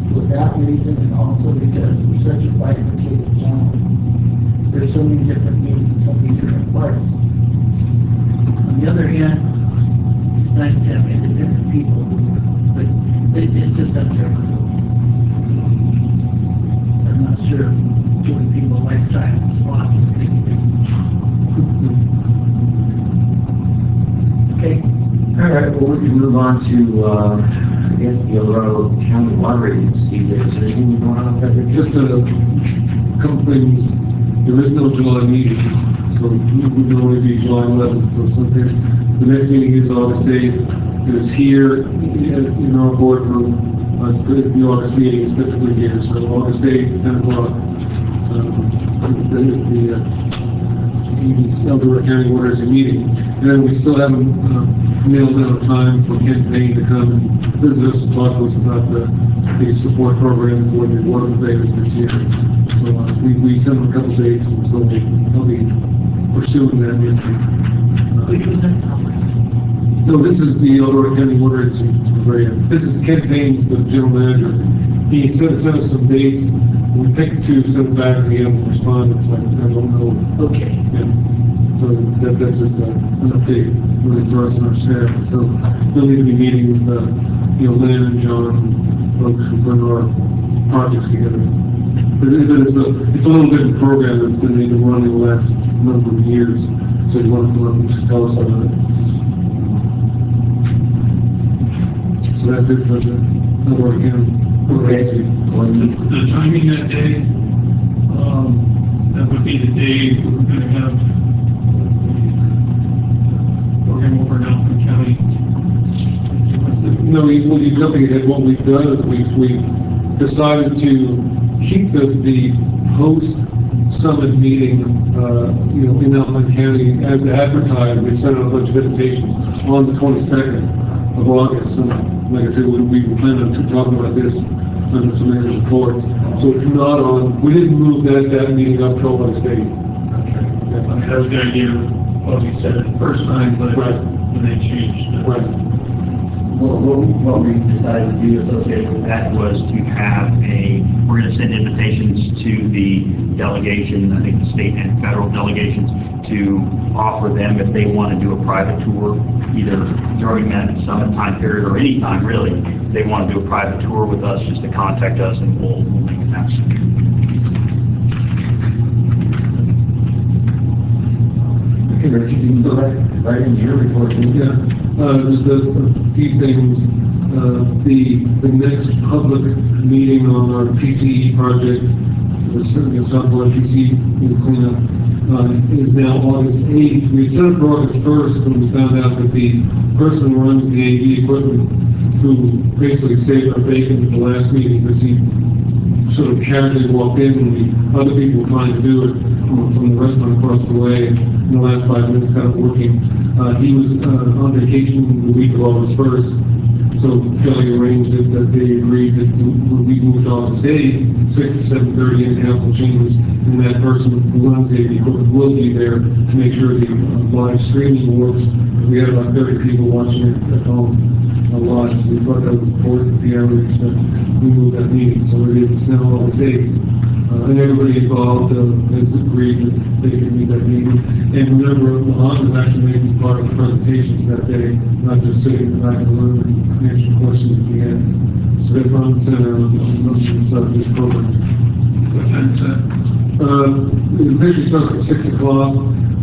for that reason, and also because we're such a bifurcated county. There's so many different needs and so many different parts. On the other hand, it's nice to have independent people, but it's just unfair. I'm not sure giving people lifetime spots. Okay. All right, well, we can move on to, I guess, the DORADO County Water Agency. Is there anything going on with that? Just a couple things. There is no July meeting, so it would normally be July 11th, so something. The next meeting is August 8th. It is here in our boardroom. The August meeting is typically here, so August 8th, 10 o'clock. Is the Eldora County Water Agency meeting. And then we still haven't nailed down a time for Ken Payne to come and visit us and talk to us about the support program for the water players this year. So we sent him a couple dates, and so he'll be pursuing that with you. No, this is the Eldora County Water Agency. This is Ken Payne, the general manager. He sent us some dates. We picked 2, sent them back, and he hasn't responded, so I don't know. Okay. Yeah. So that's just an update really for us and our staff. So we'll need to be meeting with Lynn and John, and folks who put our projects together. But it's a little different program that's been running the last number of years. So you want to come up and tell us about it. So that's it for the Eldora County. Okay. The timing that day, that would be the day we're going to have program over in Alpine County. No, you're jumping ahead. What we've done is we've decided to keep the post-summit meeting, in Alpine County as advertised. We sent out a bunch of invitations on the 22nd of August. So, like I said, we plan on talking about this under some of the reports. So it's not on, we didn't move that meeting up till by state. I mean, that was the idea of what we said the first time, but when they changed. Right. What we decided to do associated with that was to have we're going to send invitations to the delegation, I think the state and federal delegations, to offer them if they want to do a private tour, either during that summit time period or any time really. If they want to do a private tour with us, just to contact us and we'll make it happen. Okay, Richard, you can go right into your report. Yeah, just a few things. The next public meeting on our PCE project, the Southwest PCE cleanup, is now August 8th. We set it for August 1st when we found out that the person who runs the AD equipment, who basically saved our bacon at the last meeting because he sort of casually walked in and the other people were trying to do it from the restaurant across the way in the last 5 minutes, kind of working. He was on vacation the week of August 1st. So Shelley arranged it that they agreed that we moved to August 8th, 6 to 7:30 in the council chambers, and that person who runs the equipment will be there to make sure the live streaming works. We had about 30 people watching it at home live, so we thought that was important, the average that we moved that meeting. So it is now August 8th. And everybody involved has agreed that they can meet that meeting. And remember, Mohan was actually making part of the presentations that day, not just sitting in the back of the room and answering questions at the end. So they're front and center on this program. What time is that? The picture starts at 6 o'clock,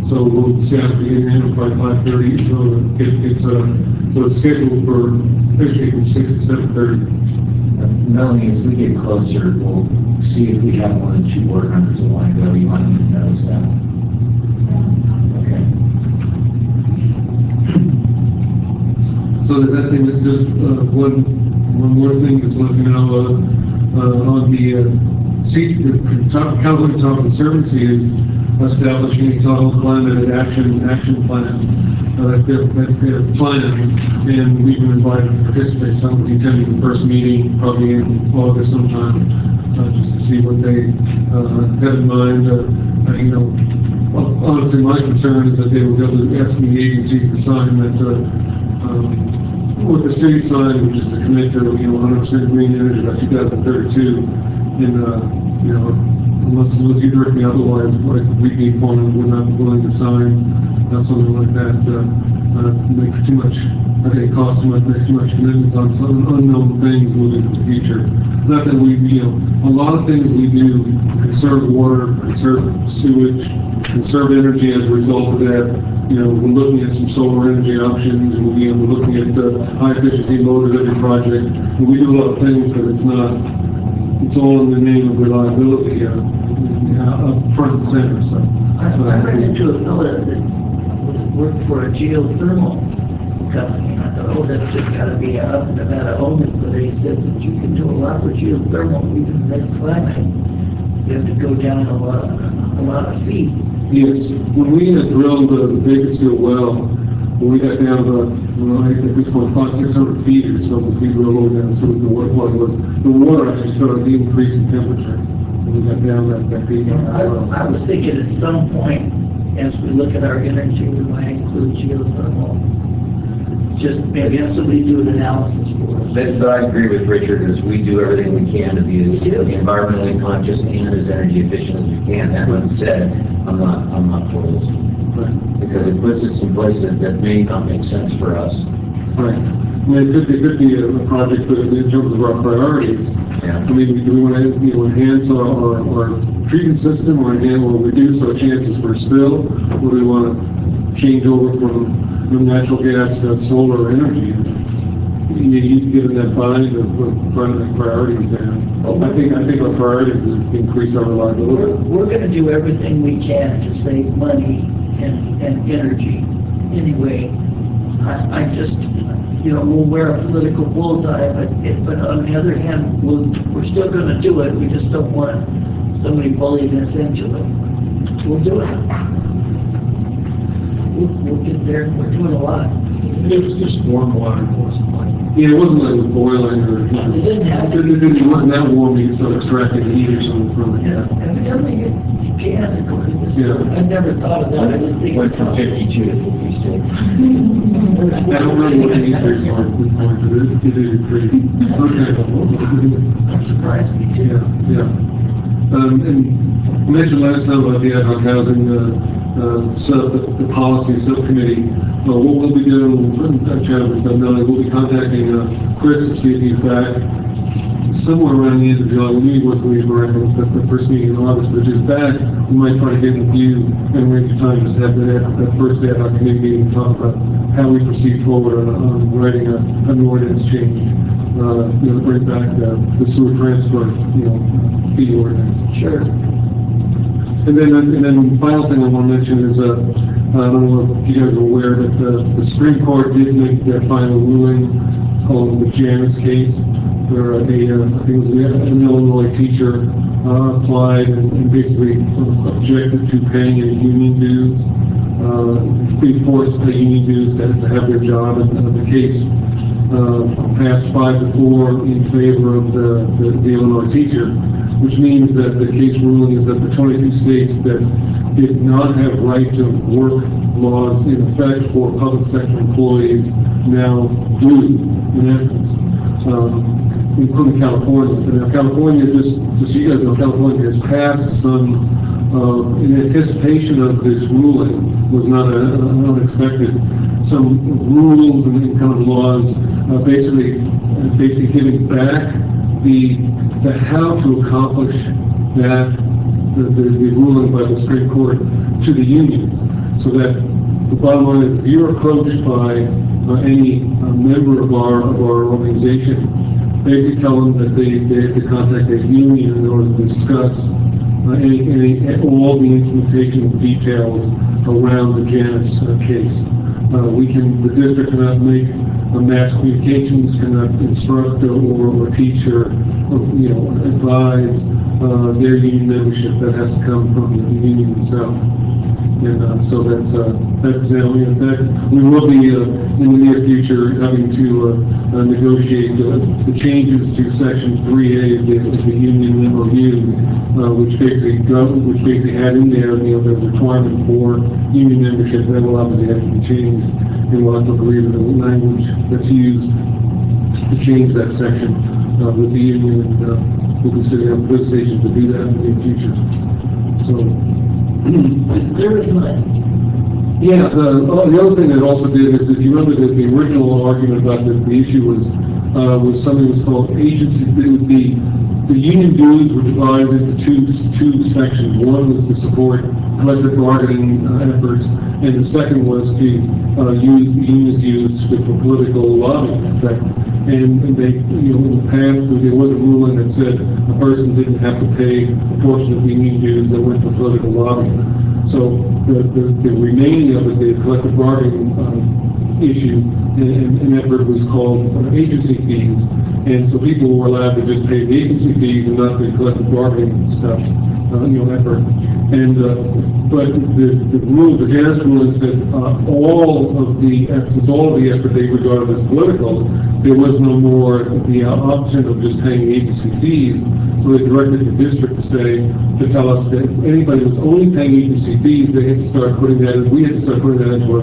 so we'll staff to get in by 5:30, so it's scheduled for officially from 6 to 7:30. Melanie, as we get closer, we'll see if we have more than 2 board members that want to go. You might need to notice that. Okay. So there's that thing that just, one more thing that's let you know, on the seat, the California Top Conservancy is establishing a Tahoe Climate Action Plan. That's their plan, and we've been invited to participate. So we'll be attending the first meeting probably in August sometime, just to see what they have in mind. Honestly, my concern is that they will be able to ask the agencies to sign that, what the city signed, which is to commit to 100% green energy by 2032, and unless you direct me otherwise, like we'd be informed we're not willing to sign something like that. Makes too much, I think it costs too much, makes too much commitments on some unknown things moving into the future. Not that we, a lot of things we do, conserve water, conserve sewage, conserve energy as a result of that. We're looking at some solar energy options, and we're looking at high efficiency motors every project. And we do a lot of things, but it's all in the name of reliability, up front and center. So I ran into a fellow that worked for a geothermal company, and I thought, oh, that's just got to be up and about only. But he said that you can do a lot with geothermal, even in this climate. You have to go down a lot of feet. Yes, when we had drilled the Bakersfield well, when we got down at this point 500-600 feet or so, as we drilled over down, so the water actually started to increase in temperature when we got down that deep. I was thinking at some point, as we look at our energy, we might include geothermal. Just maybe have somebody do an analysis for us. But I agree with Richard, as we do everything we can to be as environmentally conscious and as energy efficient as we can. That being said, I'm not for this. Right. Because it puts us in places that may not make sense for us. Right. I mean, it could be a project, but in terms of our priorities, yeah. I mean, do we want to enhance our treatment system, or reduce our chances for spill, or do we want to change over from natural gas to solar energy? You given that bind of trying to make priorities down. I think our priorities is to increase our reliability. We're going to do everything we can to save money and energy. Anyway, I just, we'll wear a political bullseye, but on the other hand, we're still going to do it. We just don't want somebody bullying us into it. We'll do it. We'll get there. We're doing a lot. It was just warm water, it wasn't like. Yeah, it wasn't like it was boiling or, you know, It didn't have to. it wasn't that warm, you could start extracting heat or something from it. Yeah, evidently you can, according to this. Yeah. I never thought of that, I didn't think. Went from 52 to 56. I don't remember what the increase was at this point, but it did increase. Okay. I'm surprised me too. Yeah, yeah. And I mentioned last time about the ad hoc housing, the policy subcommittee. What we'll be doing, we'll be contacting Chris to see if he's back somewhere around the end of July. We knew he wasn't leaving right at the first meeting in August, but if he's back, we might try to get with you and arrange a time just to have that first ad hoc committee meeting and talk about how we proceed forward on writing an ordinance change. Bring back the sewer transfer, fee ordinance. Sure. And then the final thing I want to mention is, I don't know if you guys are aware, but the Supreme Court did make their final ruling called the Janice case, where I think it was an Illinois teacher applied and basically objected to paying any union dues. They forced to pay union dues to have their job, and the case passed 5-4 in favor of the Illinois teacher, which means that the case ruling is that the 22 states that did not have right to work laws in effect for public sector employees now do, in essence, including California. And now California, just so you guys know, California has passed some, in anticipation of this ruling, was not unexpected, some rules and kind of laws, basically giving back the how to accomplish that, the ruling by the Supreme Court to the unions, so that the bottom line is, if you're approached by any member of our organization, basically tell them that they have to contact their union in order to discuss all the implementation details around the Janice case. The district cannot make mass communications, cannot instruct or teach or advise their union membership. That has to come from the union themselves. And so that's now in effect. We will be in the near future having to negotiate the changes to Section 3A of the union MOU, which basically had in there the requirement for union membership. That will obviously have to be changed, and we'll have to agree to the language that's used to change that section with the union, and we'll be sitting on the station to do that in the near future. So. There is none. Yeah, the other thing that also did is, if you remember that the original argument about the issue was something that was called agency. The union dues were divided into two sections. One was to support collective bargaining efforts, and the second was to use the unions used for political lobbying. In fact, and they, in the past, there was a ruling that said a person didn't have to pay a portion of the union dues that went for political lobbying. So the remaining of it, the collective bargaining issue and effort, was called agency fees, and so people were allowed to just pay the agency fees and not the collective bargaining stuff, effort. And but the rule, the Janice ruling said all of the effort they regarded as political, there was no more the option of just paying agency fees. So they directed the district to tell us that if anybody was only paying agency fees, they had to start putting that in. We had to start putting that into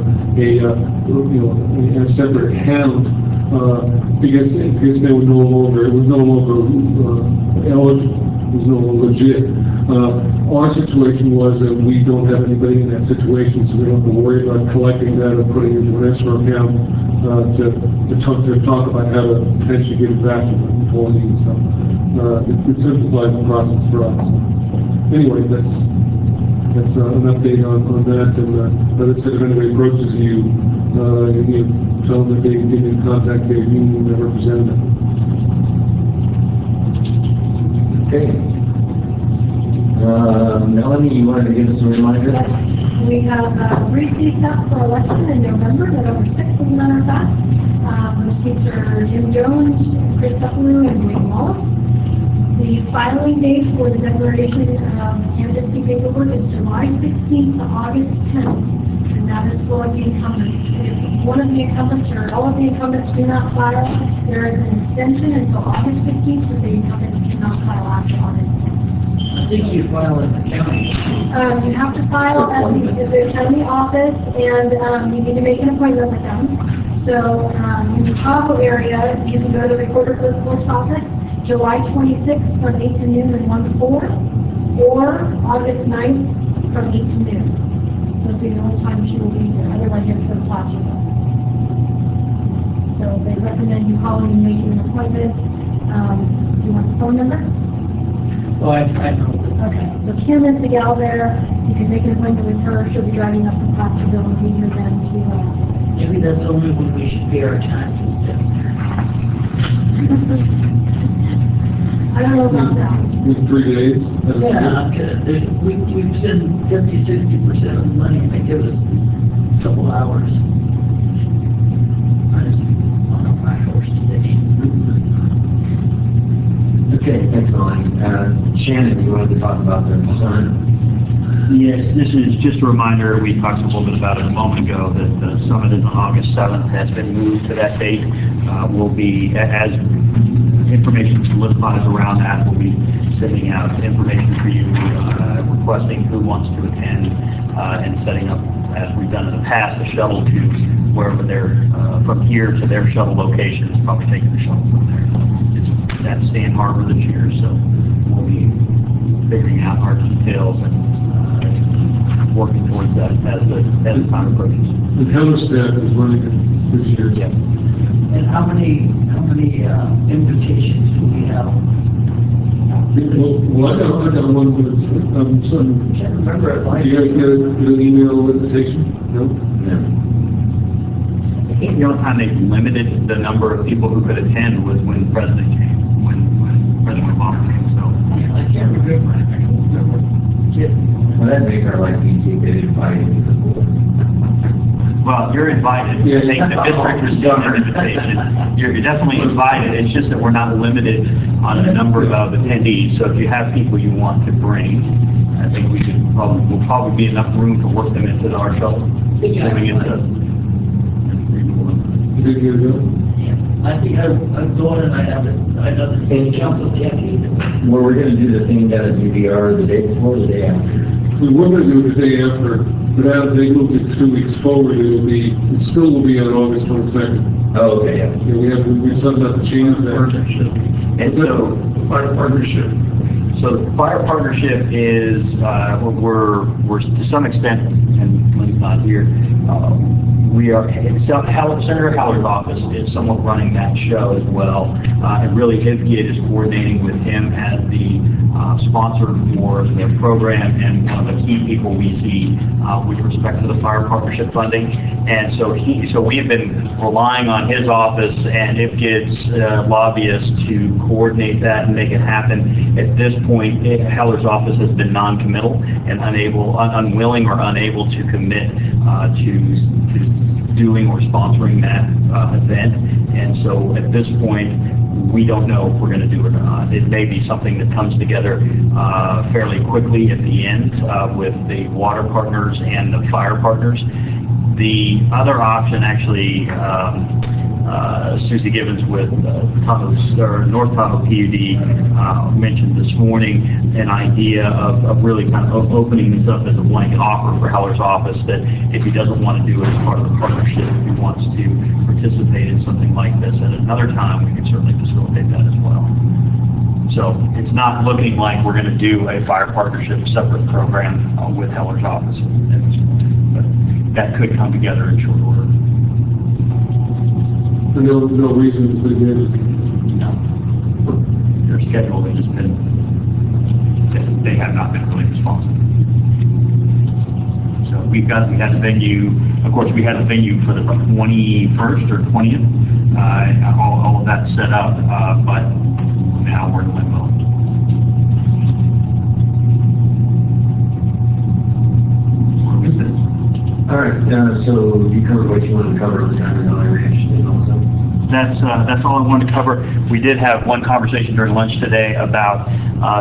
a separate account because they were no longer. It was no longer eligible. It was no longer legit. Our situation was that we don't have anybody in that situation, so we don't have to worry about collecting that or putting it into an escrow account to talk about how to potentially give it back to the employee and stuff. It simplifies the process for us. Anyway, that's an update on that. And as I said, if anybody approaches you, you tell them that they need to contact their union representative. Okay. Melanie, you wanted to give us a reminder? Yes, we have 3 seats up for election in November, November 6th, as a matter of fact. Those seats are Jim Jones, Chris Sutton, and Dwayne Wallace. The filing date for the declaration of candidacy paperwork is July 16th to August 10th, and that is for the incumbents. If one of the incumbents or all of the incumbents do not file, there is an extension until August 15th, so the incumbents cannot file after August 10th. I think you file at the county. You have to file at the county office, and you need to make an appointment with them. So in the Tahoe area, you can go to the recorder clerk's office, July 26th from 8 to noon and 1 to 4, or August 9th from 8 to noon. Those are the only times you will be there, otherwise you have to go to classroom. So they recommend you calling and making an appointment. You want the phone number? Oh, I know. Okay, so Kim is the gal there. You can make an appointment with her. She'll be driving up from Placerville and be here then to, Maybe that's the only one we should pay our taxes to. I don't know about that. In 3 days? Yeah, I'm kidding. We send 50-60% of the money, and they give us a couple hours. I just on my horse today. Okay, thanks, Melanie. Shannon, you wanted to talk about the design? Yes, this is just a reminder, we talked a little bit about it a moment ago, that the summit is on August 7th, has been moved to that date. We'll be, as information solidifies around that, we'll be sending out information for you, requesting who wants to attend, and setting up, as we've done in the past, a shuttle to wherever they're, from here to their shuttle locations, probably taking the shuttle from there. It's at Sand Harbor this year, so we'll be figuring out our details and working towards that as the time approaches. The Heller staff is running it this year. Yeah. And how many invitations do we have? Well, I got one with some. Can't remember it. Do you guys get an email invitation? No? I think the only time they limited the number of people who could attend was when the president came, when President Obama came, so. I can't remember. I don't remember getting. Well, that'd make our life easy if they didn't invite you to the board. Well, you're invited. Yeah. I think the district received an invitation. You're definitely invited. It's just that we're not limited on the number of attendees. So if you have people you want to bring, I think will probably be enough room to work them into our shuttle. Assuming it's a reasonable number. Did you go? I think I've gone and I know the city council can't either. Well, we're gonna do the thing down at UDR the day before, the day after. We were going to do it the day after, but as they moved it 2 weeks forward, it still will be on August 22nd. Oh, okay, yeah. Yeah, we decided not to change that. And so, Fire partnership. So the fire partnership is, we're to some extent, and Lynn's not here, we are, Senator Haller's office is somewhat running that show as well. And really, IVGID is coordinating with him as the sponsor for the program and one of the key people we see with respect to the fire partnership funding. And so we have been relying on his office and IVGID's lobbyists to coordinate that and make it happen. At this point, Haller's office has been non-committal and unwilling or unable to commit to doing or sponsoring that event. And so at this point, we don't know if we're going to do it or not. It may be something that comes together fairly quickly at the end with the water partners and the fire partners. The other option, actually, Susie Gibbons with North Tahoe PUD mentioned this morning an idea of really kind of opening this up as a blanket offer for Haller's office, that if he doesn't want to do it as part of the partnership, if he wants to participate in something like this at another time, we can certainly facilitate that as well. So it's not looking like we're going to do a fire partnership separate program with Haller's office. But that could come together in short order. And no reason to begin. No. Their schedule, they have not been really responsive. So we had a venue, of course, we had a venue for the 21st or 20th, all of that set up, but now we're in limbo. What was it? All right, so you covered what you wanted to cover on the Diamond Valley Ranch thing also? That's all I wanted to cover. We did have one conversation during lunch today about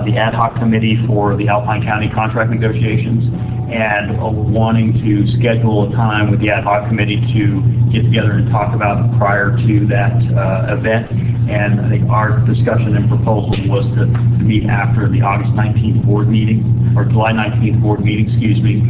the ad hoc committee for the Alpine County contract negotiations, and wanting to schedule a time with the ad hoc committee to get together and talk about it prior to that event. And I think our discussion and proposal was to meet after the August 19th board meeting, or July 19th board meeting, excuse me,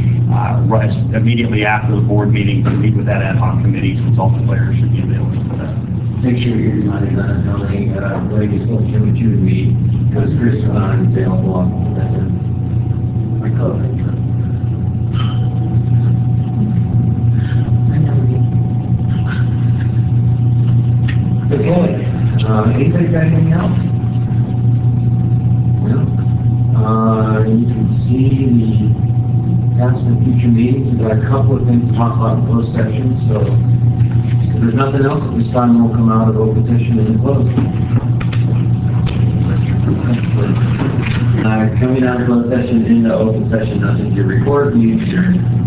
right immediately after the board meeting to meet with that ad hoc committee, since all the players should be available for that. Make sure you're reminded on knowing, when you still Jim and you would meet, because Chris is not available on that. I call it. Okay, anybody got anything else? No? You can see the past and future meetings, we've got a couple of things to talk about in closed session, so if there's nothing else at this time, we'll come out of open session and close. Coming out of closed session into open session, nothing to report, meeting adjourned.